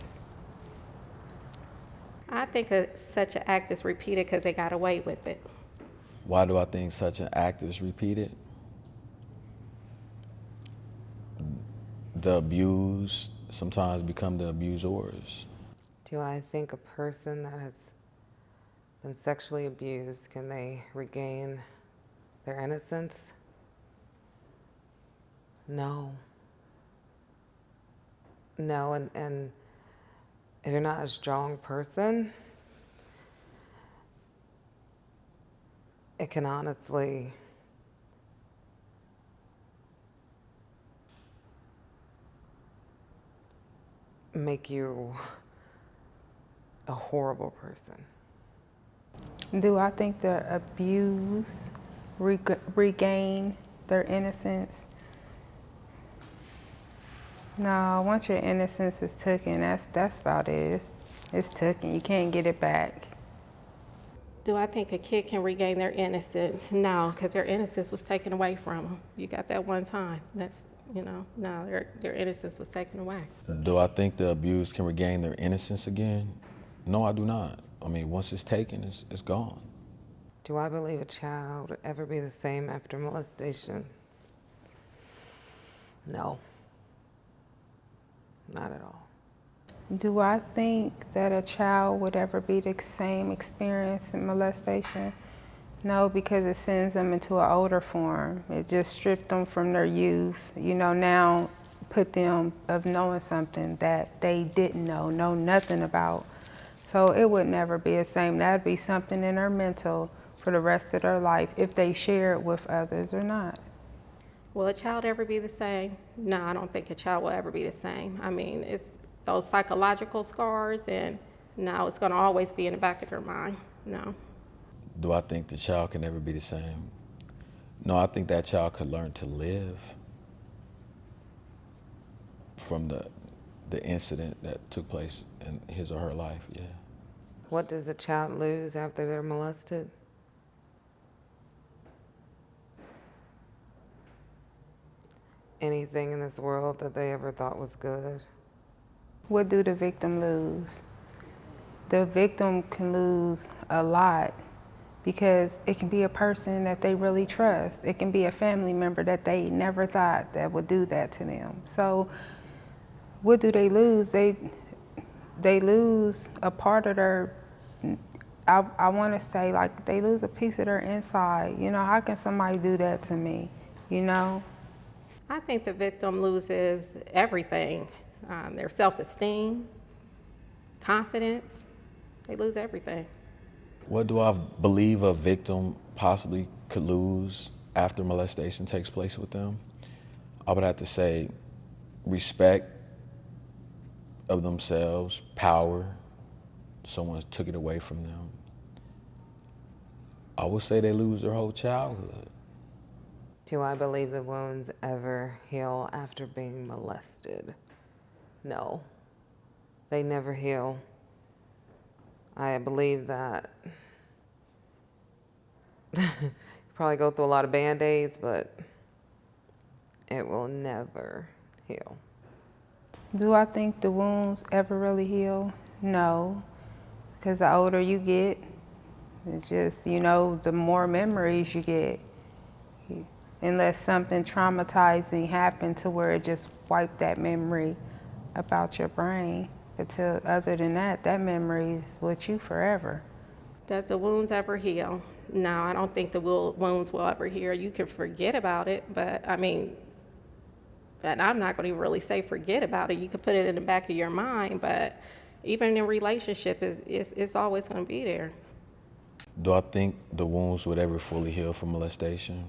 I think such an act is repeated because they got away with it. Why do I think such an act is repeated? The abused sometimes become the abusers. Do I think a person that has been sexually abused, can they regain their innocence? No. No, and if you're not a strong person, it can honestly make you a horrible person. Do I think the abused regain their innocence? No, once your innocence is taken, that's about it. It's taken. You can't get it back. Do I think a kid can regain their innocence? No, because their innocence was taken away from them. You got that one time. That's, you know, no, their innocence was taken away. Do I think the abused can regain their innocence again? No, I do not. I mean, once it's taken, it's gone. Do I believe a child would ever be the same after molestation? No. Not at all. Do I think that a child would ever be the same experience in molestation? No, because it sends them into an older form. It just stripped them from their youth. You know, now put them of knowing something that they didn't know nothing about. So it would never be the same. That would be something in their mental for the rest of their life, if they share it with others or not. Will a child ever be the same? No, I don't think a child will ever be the same. I mean, it's those psychological scars, and no, it's going to always be in the back of their mind. No. Do I think the child can never be the same? No, I think that child could learn to live from the incident that took place in his or her life, yeah. What does a child lose after they're molested? Anything in this world that they ever thought was good? What do the victim lose? The victim can lose a lot, because it can be a person that they really trust. It can be a family member that they never thought that would do that to them. So what do they lose? They lose a part of their, I want to say, like, they lose a piece of their inside. You know, how can somebody do that to me, you know? I think the victim loses everything, their self-esteem, confidence. They lose everything. What do I believe a victim possibly could lose after molestation takes place with them? I would have to say respect of themselves, power, someone took it away from them. I would say they lose their whole childhood. Do I believe the wounds ever heal after being molested? No, they never heal. I believe that you probably go through a lot of Band-Aids, but it will never heal. Do I think the wounds ever really heal? No, because the older you get, it's just, you know, the more memories you get. Unless something traumatizing happened to where it just wiped that memory about your brain. Until other than that, that memory is with you forever. Does the wounds ever heal? No, I don't think the wounds will ever heal. You can forget about it, but I mean, and I'm not going to really say forget about it. You can put it in the back of your mind, but even in a relationship, it's always going to be there. Do I think the wounds would ever fully heal from molestation?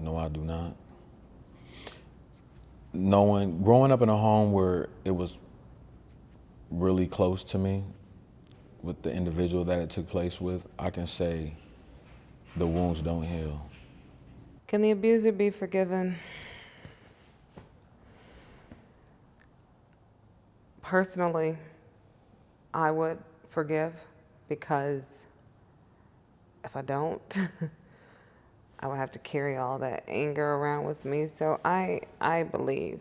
No, I do not. Growing up in a home where it was really close to me, with the individual that it took place with, I can say the wounds don't heal. Can the abuser be forgiven? Personally, I would forgive, because if I don't, I would have to carry all that anger around with me. So I believe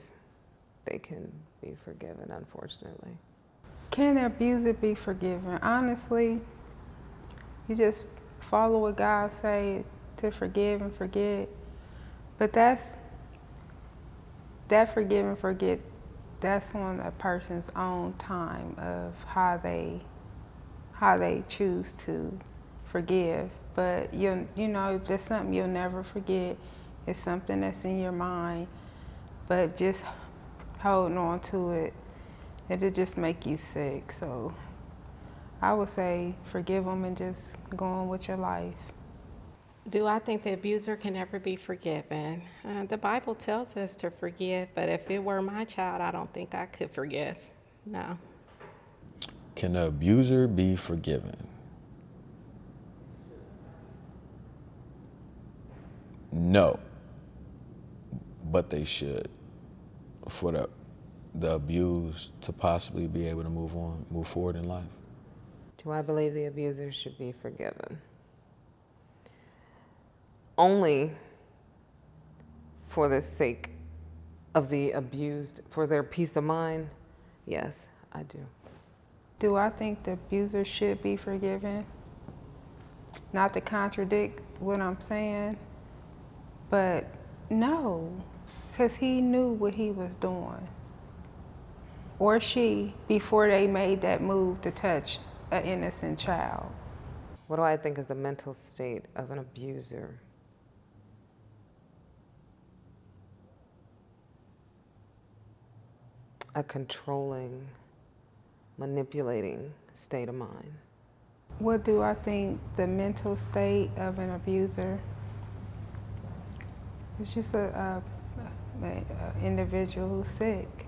they can be forgiven, unfortunately. Can the abuser be forgiven? Honestly, you just follow what God say to forgive and forget. But that forgive and forget, that's on a person's own time of how they choose to forgive. But you know, that's something you'll never forget. It's something that's in your mind. But just holding on to it, it'll just make you sick. So I would say forgive them and just go on with your life. Do I think the abuser can ever be forgiven? The Bible tells us to forgive, but if it were my child, I don't think I could forgive. No. Can the abuser be forgiven? No, but they should, for the abused to possibly be able to move forward in life. Do I believe the abuser should be forgiven? Only for the sake of the abused, for their peace of mind? Yes, I do. Do I think the abuser should be forgiven? Not to contradict what I'm saying, but no, because he knew what he was doing, or she, before they made that move to touch an innocent child. What do I think is the mental state of an abuser? A controlling, manipulating state of mind. What do I think the mental state of an abuser? It's just a individual who's sick.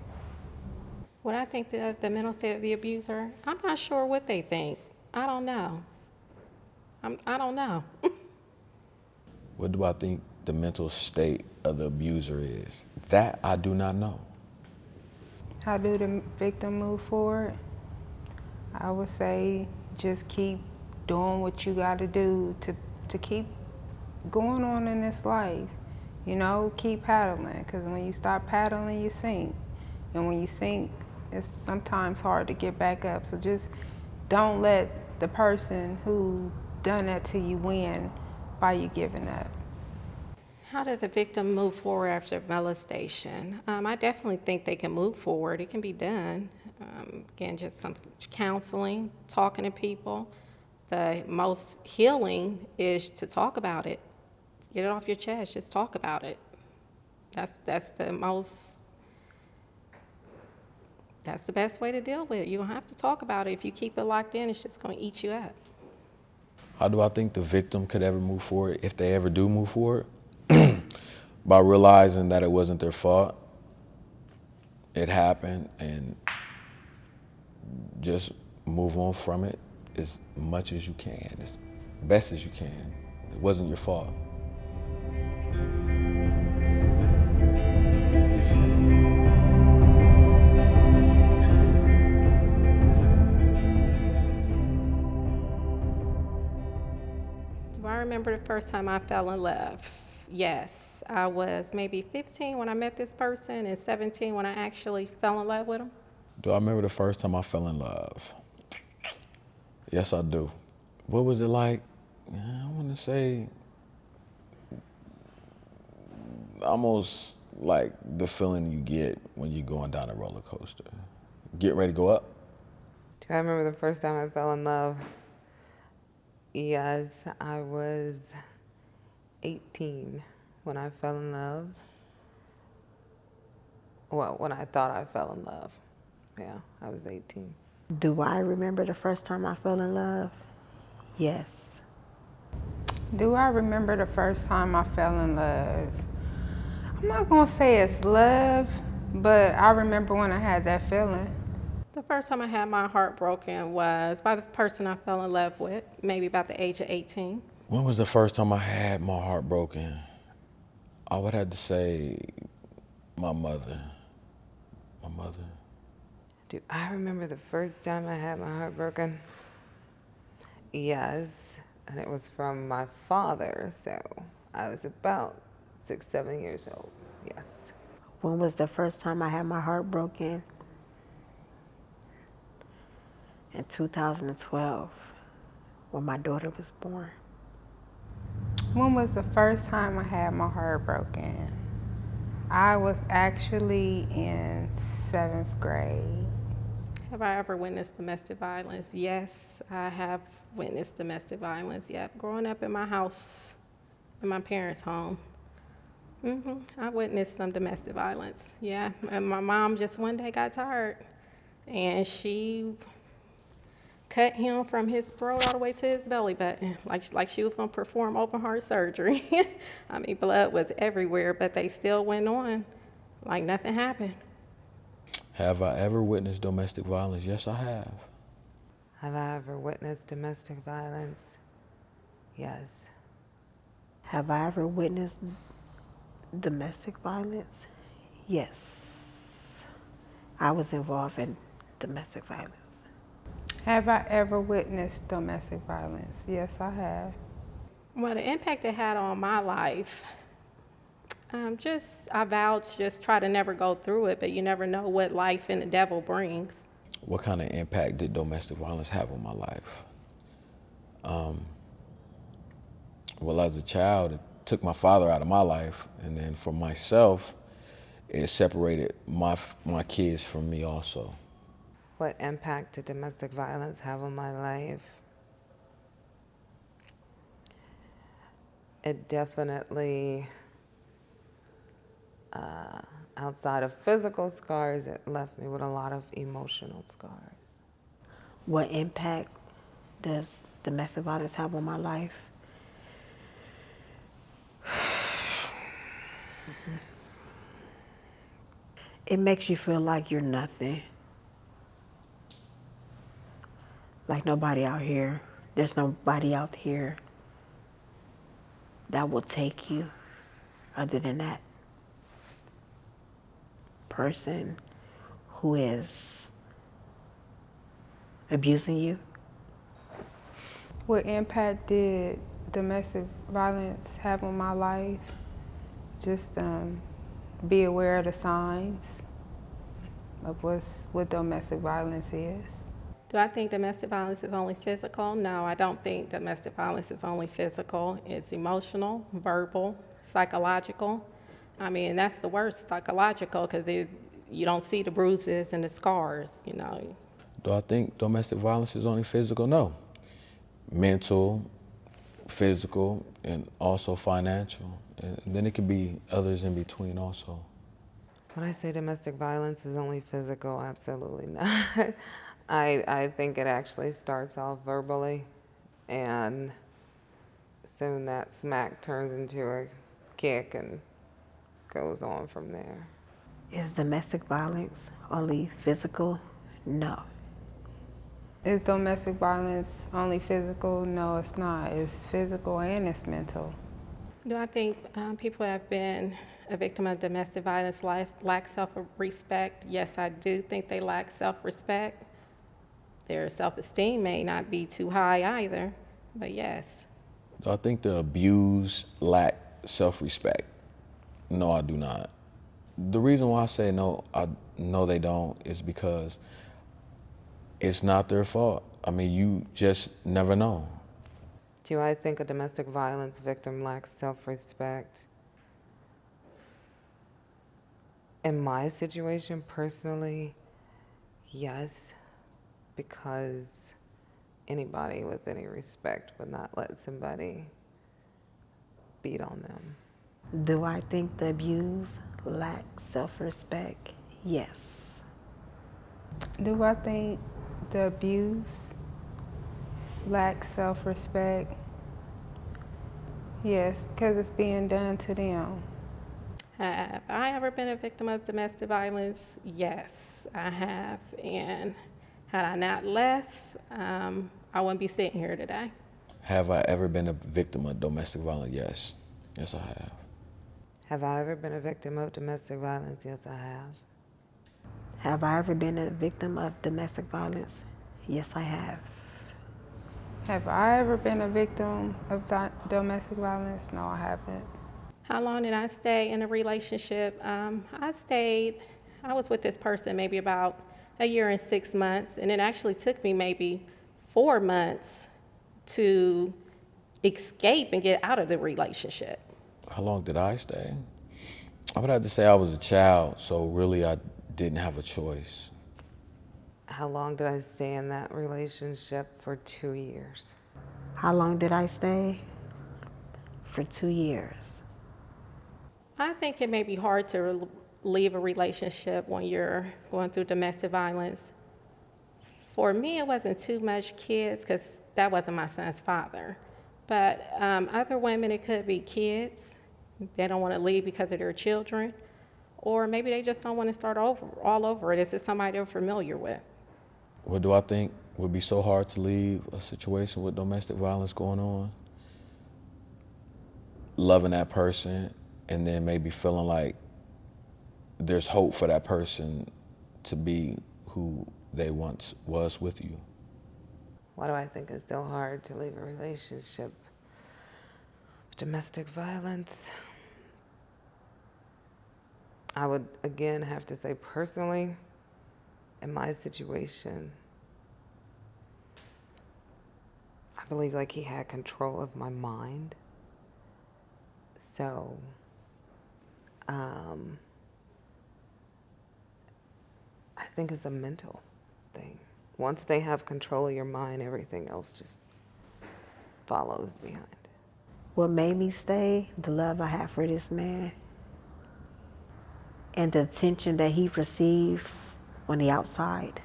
What I think the mental state of the abuser, I'm not sure what they think. I don't know. I don't know. What do I think the mental state of the abuser is? That I do not know. How do the victim move forward? I would say just keep doing what you got to do to keep going on in this life. You know, keep paddling, because when you stop paddling, you sink. And when you sink, it's sometimes hard to get back up. So just don't let the person who done that to you win by you giving up. How does a victim move forward after molestation? I definitely think they can move forward. It can be done. Again, just some counseling, talking to people. The most healing is to talk about it. Get it off your chest. Just talk about it. That's the most That's the best way to deal with it. You don't have to talk about it. If you keep it locked in, it's just going to eat you up. How do I think the victim could ever move forward, if they ever do move forward? By realizing that it wasn't their fault. It happened, and just move on from it as much as you can, as best as you can. It wasn't your fault. Do I remember the first time I fell in love? Yes. I was maybe 15 when I met this person and 17 when I actually fell in love with him. Do I remember the first time I fell in love? Yes, I do. What was it like? I want to say almost like the feeling you get when you're going down a roller coaster. Get ready to go up. Do I remember the first time I fell in love? Yes, I was 18 when I fell in love. Well, when I thought I fell in love. Yeah, I was 18. Do I remember the first time I fell in love? Yes. Do I remember the first time I fell in love? I'm not gonna say it's love, but I remember when I had that feeling. The first time I had my heart broken was by the person I fell in love with, maybe about the age of 18. When was the first time I had my heart broken? I would have to say my mother. My mother. Do I remember the first time I had my heart broken? Yes, and it was from my father, so I was about 6, 7 years old, yes. When was the first time I had my heart broken? In 2012, when my daughter was born. When was the first time I had my heart broken? I was actually in 7th grade. Have I ever witnessed domestic violence? Yes, I have witnessed domestic violence. Yep, growing up in my house, in my parents' home. I witnessed some domestic violence. Yeah, and my mom just one day got tired, and she cut him from his throat all the way to his belly button, like she was gonna perform open heart surgery. I mean, blood was everywhere, but they still went on like nothing happened. Have I ever witnessed domestic violence? Yes, I have. Have I ever witnessed domestic violence? Yes. Have I ever witnessed domestic violence? Yes. I was involved in domestic violence. Have I ever witnessed domestic violence? Yes, I have. Well, the impact it had on my life, I vowed to just try to never go through it, but you never know what life and the devil brings. What kind of impact did domestic violence have on my life? Well, as a child, it took my father out of my life, and then for myself, it separated my kids from me also. What impact did domestic violence have on my life? It definitely, outside of physical scars, it left me with a lot of emotional scars. What impact does domestic violence have on my life? It makes you feel like you're nothing. Like nobody out here, there's nobody out here that will take you other than that person who is abusing you. What impact did domestic violence have on my life? Just be aware of the signs of what domestic violence is. Do I think domestic violence is only physical? No, I don't think domestic violence is only physical. It's emotional, verbal, psychological. I mean, that's the worst, psychological, because you don't see the bruises and the scars, you know. Do I think domestic violence is only physical? No. Mental, physical, and also financial. And then it could be others in between also. When I say domestic violence is only physical, absolutely not. I think it actually starts off verbally, and soon that smack turns into a kick and goes on from there. Is domestic violence only physical? No. Is domestic violence only physical? No, it's not. It's physical and it's mental. Do I think people who have been a victim of domestic violence lack self-respect? Yes, I do think they lack self-respect. Their self-esteem may not be too high either, but yes. Do I think the abused lack self-respect? No, I do not. The reason why I say no, I know they don't, is because it's not their fault. I mean, you just never know. Do I think a domestic violence victim lacks self-respect? In my situation, personally, yes, because anybody with any respect would not let somebody beat on them. Do I think the abused lack self-respect? Yes. Do I think the abuse lacks self-respect? Yes, because it's being done to them. Have I ever been a victim of domestic violence? Yes, I have. And had I not left, I wouldn't be sitting here today. Have I ever been a victim of domestic violence? Yes. Yes, I have. Have I ever been a victim of domestic violence? Yes, I have. Have I ever been a victim of domestic violence? Yes, I have. Have I ever been a victim of domestic violence? No, I haven't. How long did I stay in a relationship? I was with this person maybe about a year and 6 months, and it actually took me maybe 4 months to escape and get out of the relationship. How long did I stay? I would have to say I was a child, so really I didn't have a choice. How long did I stay in that relationship? For 2 years. How long did I stay? For 2 years. I think it may be hard to leave a relationship when you're going through domestic violence. For me, it wasn't too much kids because that wasn't my son's father. But other women, it could be kids. They don't want to leave because of their children. Or maybe they just don't want to start all over it. Is it somebody they're familiar with? What do I think would be so hard to leave a situation with domestic violence going on? Loving that person and then maybe feeling like there's hope for that person to be who they once was with you. Why do I think it's so hard to leave a relationship with domestic violence? I would again have to say personally, in my situation, I believe like he had control of my mind. So, I think it's a mental thing. Once they have control of your mind, everything else just follows behind. What made me stay? The love I have for this man and the attention that he received on the outside.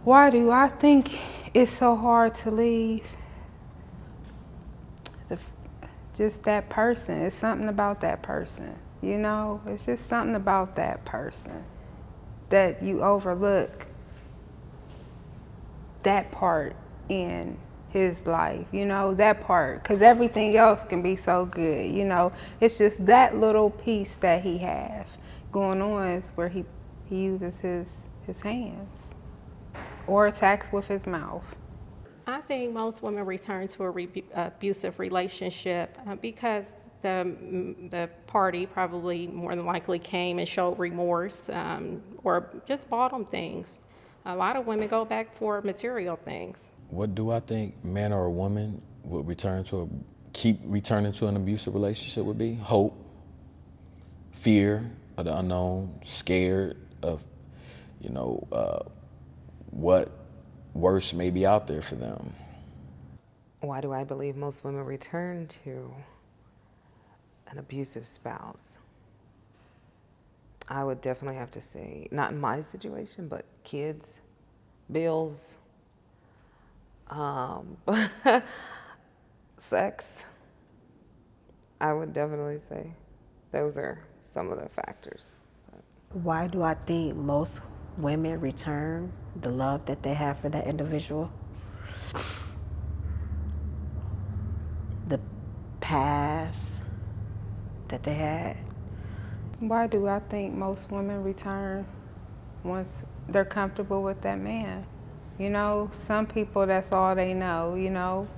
Why do I think it's so hard to leave? Just that person. It's something about that person. You know, it's just something about that person that you overlook that part in his life, you know, that part, because everything else can be so good, you know. It's just that little piece that he has going on is where he uses his hands or attacks with his mouth. I think most women return to an abusive relationship because the party probably more than likely came and showed remorse or just bought them things. A lot of women go back for material things. What do I think man or a woman would keep returning to an abusive relationship would be? Hope, fear of the unknown, scared of, what worse may be out there for them. Why do I believe most women return to an abusive spouse? I would definitely have to say, not in my situation, but kids, bills, um, sex. I would definitely say those are some of the factors. Why do I think most women return the love that they have for that individual? The past that they had. Why do I think most women return once they're comfortable with that man? You know, some people, that's all they know, you know.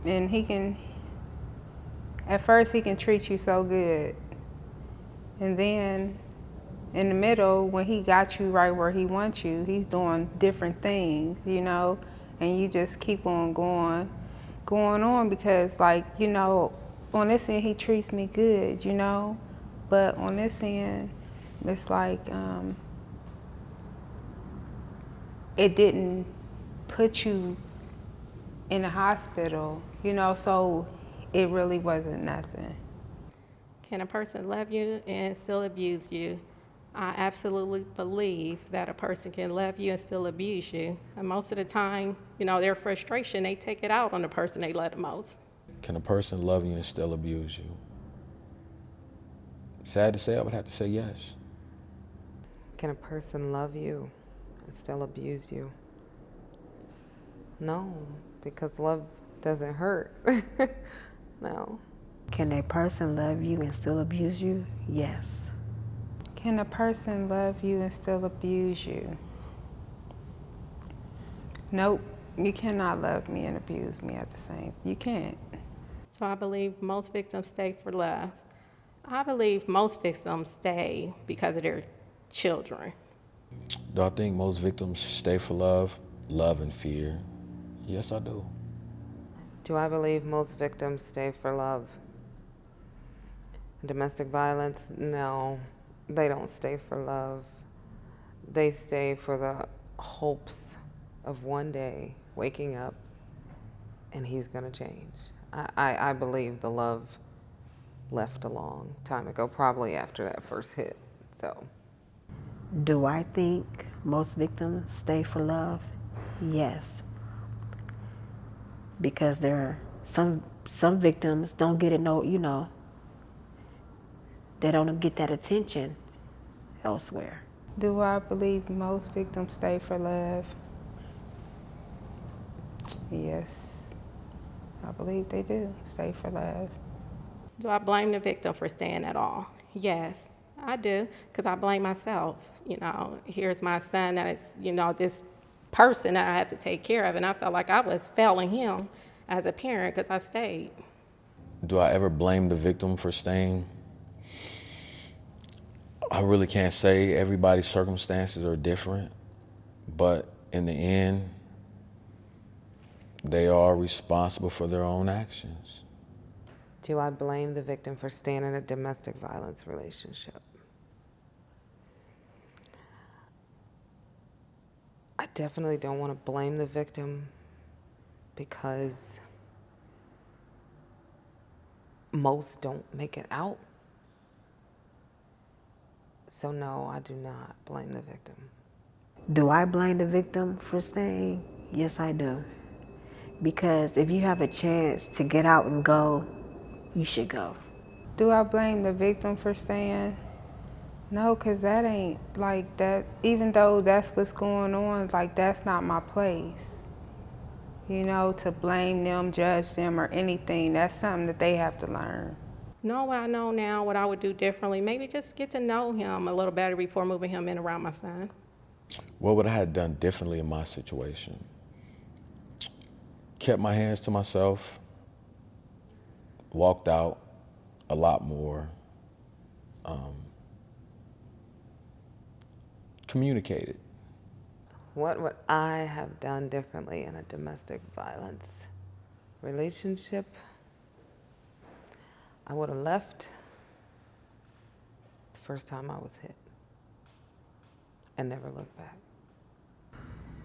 And he can, at first he can treat you so good. And then in the middle, when he got you right where he wants you, he's doing different things, you know. And you just keep on going on because, like, you know, on this end he treats me good, you know. But on this end, it's like it didn't put you in the hospital, you know, so it really wasn't nothing. Can a person love you and still abuse you? I absolutely believe that a person can love you and still abuse you. And most of the time, you know, their frustration, they take it out on the person they love the most. Can a person love you and still abuse you? Sad to say, I would have to say yes. Can a person love you and still abuse you? No, because love doesn't hurt. No. Can a person love you and still abuse you? Yes. Can a person love you and still abuse you? Nope, you cannot love me and abuse me at the same. You can't. So I believe most victims stay for love. I believe most victims stay because of their children. Do I think most victims stay for love? Love and fear. Yes, I do. Do I believe most victims stay for love? Domestic violence? No, they don't stay for love. They stay for the hopes of one day waking up and he's gonna change. I believe the love left a long time ago, probably after that first hit, so. Do I think most victims stay for love? Yes. Because there are some victims don't get it, no, you know, they don't get that attention elsewhere. Do I believe most victims stay for love? Yes, I believe they do stay for love. Do I blame the victim for staying at all? Yes, I do, because I blame myself. You know, here's my son that is, you know, this person that I have to take care of, and I felt like I was failing him as a parent because I stayed. Do I ever blame the victim for staying? I really can't say. Everybody's circumstances are different, but in the end, they are responsible for their own actions. Do I blame the victim for staying in a domestic violence relationship? I definitely don't want to blame the victim because most don't make it out. So no, I do not blame the victim. Do I blame the victim for staying? Yes, I do. Because if you have a chance to get out and go, you should go. Do I blame the victim for staying? No, because that ain't like that. Even though that's what's going on, like, that's not my place. You know, to blame them, judge them, or anything, that's something that they have to learn. Know what I know now, what I would do differently, maybe just get to know him a little better before moving him in around my son. What would I have done differently in my situation? Kept my hands to myself, walked out a lot more, communicated. What would I have done differently in a domestic violence relationship? I would have left the first time I was hit and never looked back.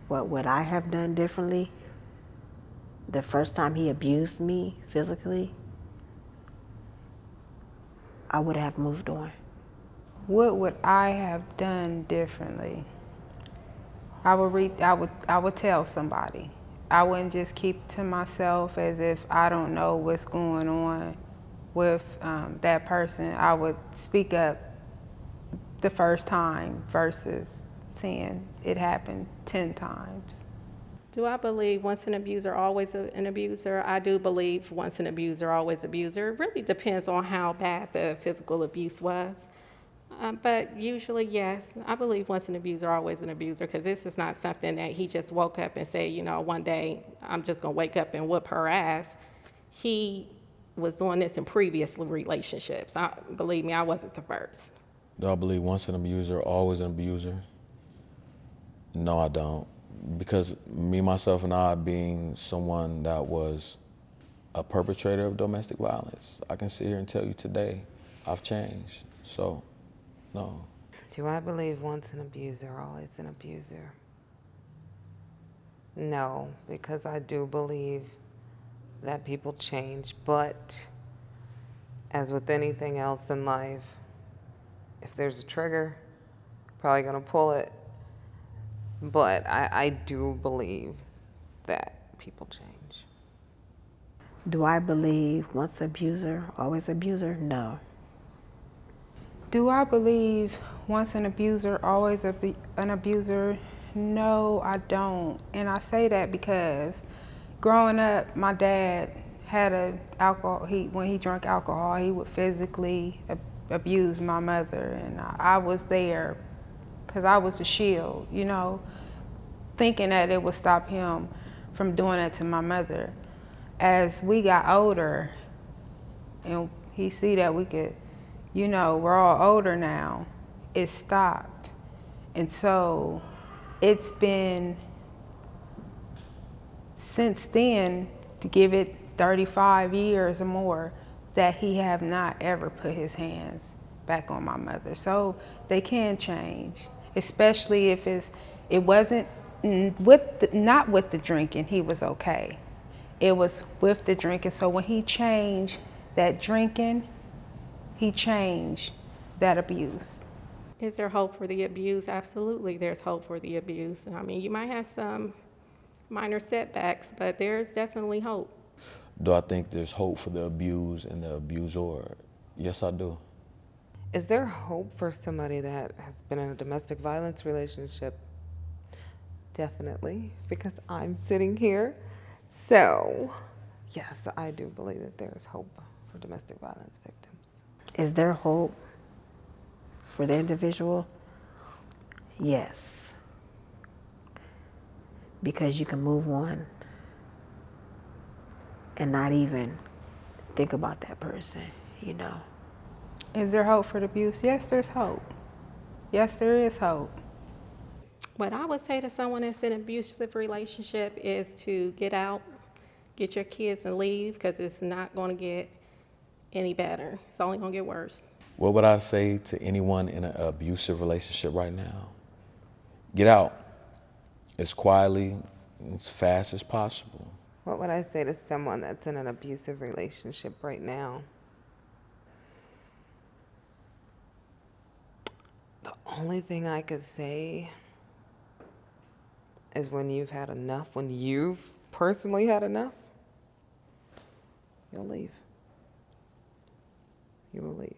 What would I have done differently? The first time he abused me physically, I would have moved on. What would I have done differently? I would tell somebody. I wouldn't just keep it to myself as if I don't know what's going on with that person. I would speak up the first time versus seeing it happen 10 times. Do I believe once an abuser, always an abuser? I do believe once an abuser, always abuser. It really depends on how bad the physical abuse was. But usually, yes, I believe once an abuser, always an abuser, because this is not something that he just woke up and said, you know, one day I'm just going to wake up and whoop her ass. He was doing this in previous relationships. Believe me, I wasn't the first. Do I believe once an abuser, always an abuser? No, I don't. Because me, myself, and I, being someone that was a perpetrator of domestic violence, I can sit here and tell you today, I've changed. So, no. Do I believe once an abuser, always an abuser? No, because I do believe that people change, but as with anything else in life, if there's a trigger, probably gonna pull it. But I do believe that people change. Do I believe once abuser, always abuser? No. Do I believe once an abuser, always an abuser? No, I don't. And I say that because growing up, my dad had when he drank alcohol, he would physically abuse my mother. And I was there because I was the shield, you know, thinking that it would stop him from doing that to my mother. As we got older and he see that we could, you know, we're all older now, it stopped. And so it's been, since then, to give it 35 years or more, that he have not ever put his hands back on my mother. So they can change, especially if it wasn't not with the drinking, he was okay. It was with the drinking. So when he changed that drinking, he changed that abuse. Is there hope for the abuse? Absolutely, there's hope for the abuse. I mean, you might have some minor setbacks, but there's definitely hope. Do I think there's hope for the abused and the abuser? Yes, I do. Is there hope for somebody that has been in a domestic violence relationship? Definitely, because I'm sitting here. So, yes, I do believe that there is hope for domestic violence victims. Is there hope for the individual? Yes. Because you can move on and not even think about that person, you know. Is there hope for the abuse? Yes, there's hope. Yes, there is hope. What I would say to someone that's in an abusive relationship is to get out, get your kids and leave, because it's not going to get any better. It's only going to get worse. What would I say to anyone in an abusive relationship right now? Get out as quietly, as fast as possible. What would I say to someone that's in an abusive relationship right now? The only thing I could say is when you've had enough, when you've personally had enough, you'll leave. You will leave.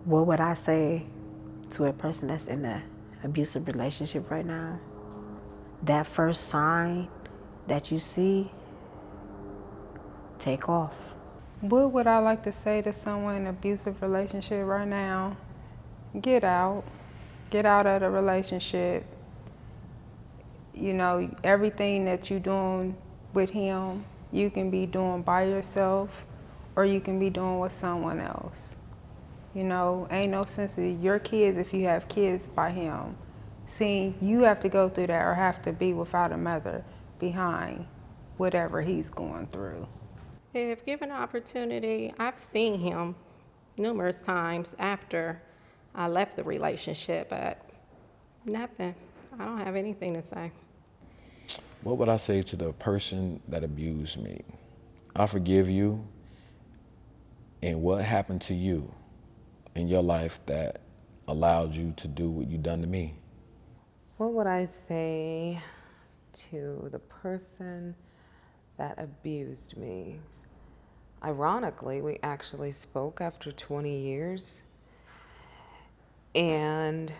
What would I say to a person that's in an abusive relationship right now? That first sign that you see, take off. What would I like to say to someone in an abusive relationship right now? Get out. Get out of the relationship. You know, everything that you're doing with him, you can be doing by yourself or you can be doing with someone else. You know, ain't no sense of your kids if you have kids by him. See, you have to go through that or have to be without a mother behind whatever he's going through. If given an opportunity, I've seen him numerous times after I left the relationship, but nothing. I don't have anything to say. What would I say to the person that abused me? I forgive you, and what happened to you in your life that allowed you to do what you done to me? What would I say to the person that abused me? Ironically, we actually spoke after 20 years, and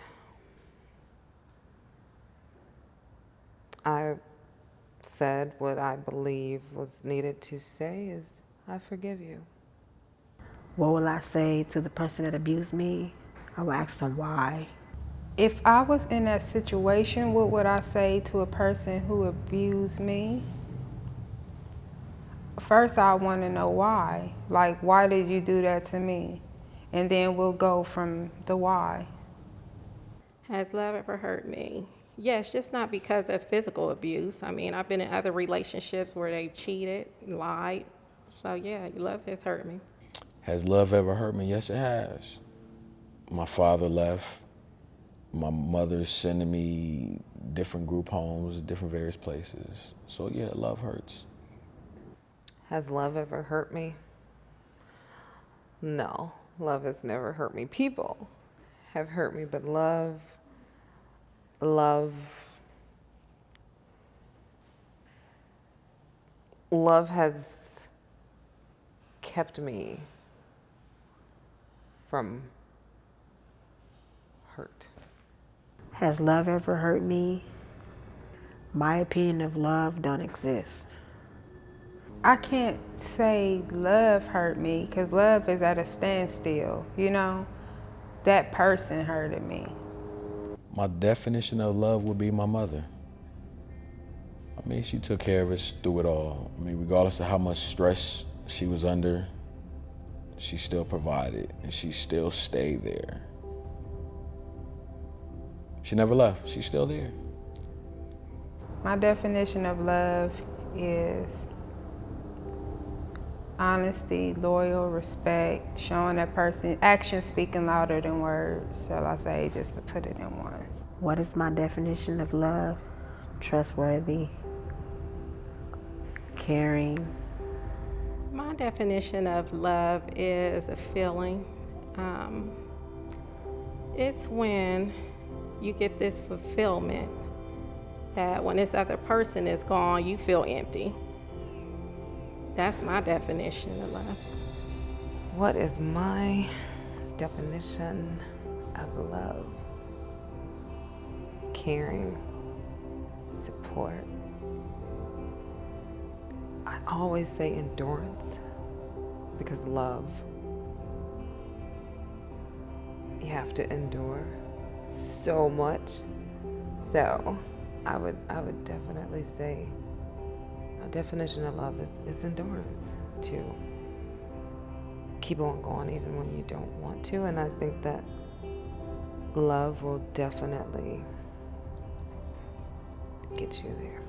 I said what I believe was needed to say is, I forgive you. What will I say to the person that abused me? I will ask them why. If I was in that situation, what would I say to a person who abused me? First, I want to know why. Like, why did you do that to me? And then we'll go from the why. Has love ever hurt me? Yes, just not because of physical abuse. I mean, I've been in other relationships where they've cheated, lied. So yeah, love has hurt me. Has love ever hurt me? Yes, it has. My father left. My mother's sending me different group homes, different various places. So yeah, love hurts. Has love ever hurt me? No, love has never hurt me. People have hurt me, but love has kept me from hurt. Has love ever hurt me? My opinion of love don't exist. I can't say love hurt me because love is at a standstill, you know? That person hurted me. My definition of love would be my mother. I mean, she took care of us through it all. I mean, regardless of how much stress she was under, she still provided and she still stayed there. She never left. She's still there. My definition of love is honesty, loyal, respect, showing that person, actions speaking louder than words, shall I say, just to put it in one. What is my definition of love? Trustworthy, caring. My definition of love is a feeling. It's when you get this fulfillment that when this other person is gone, you feel empty. That's my definition of love. What is my definition of love? Caring, support. I always say endurance because love, you have to endure so much. So I would definitely say a definition of love is endurance, to keep on going even when you don't want to. And I think that love will definitely get you there.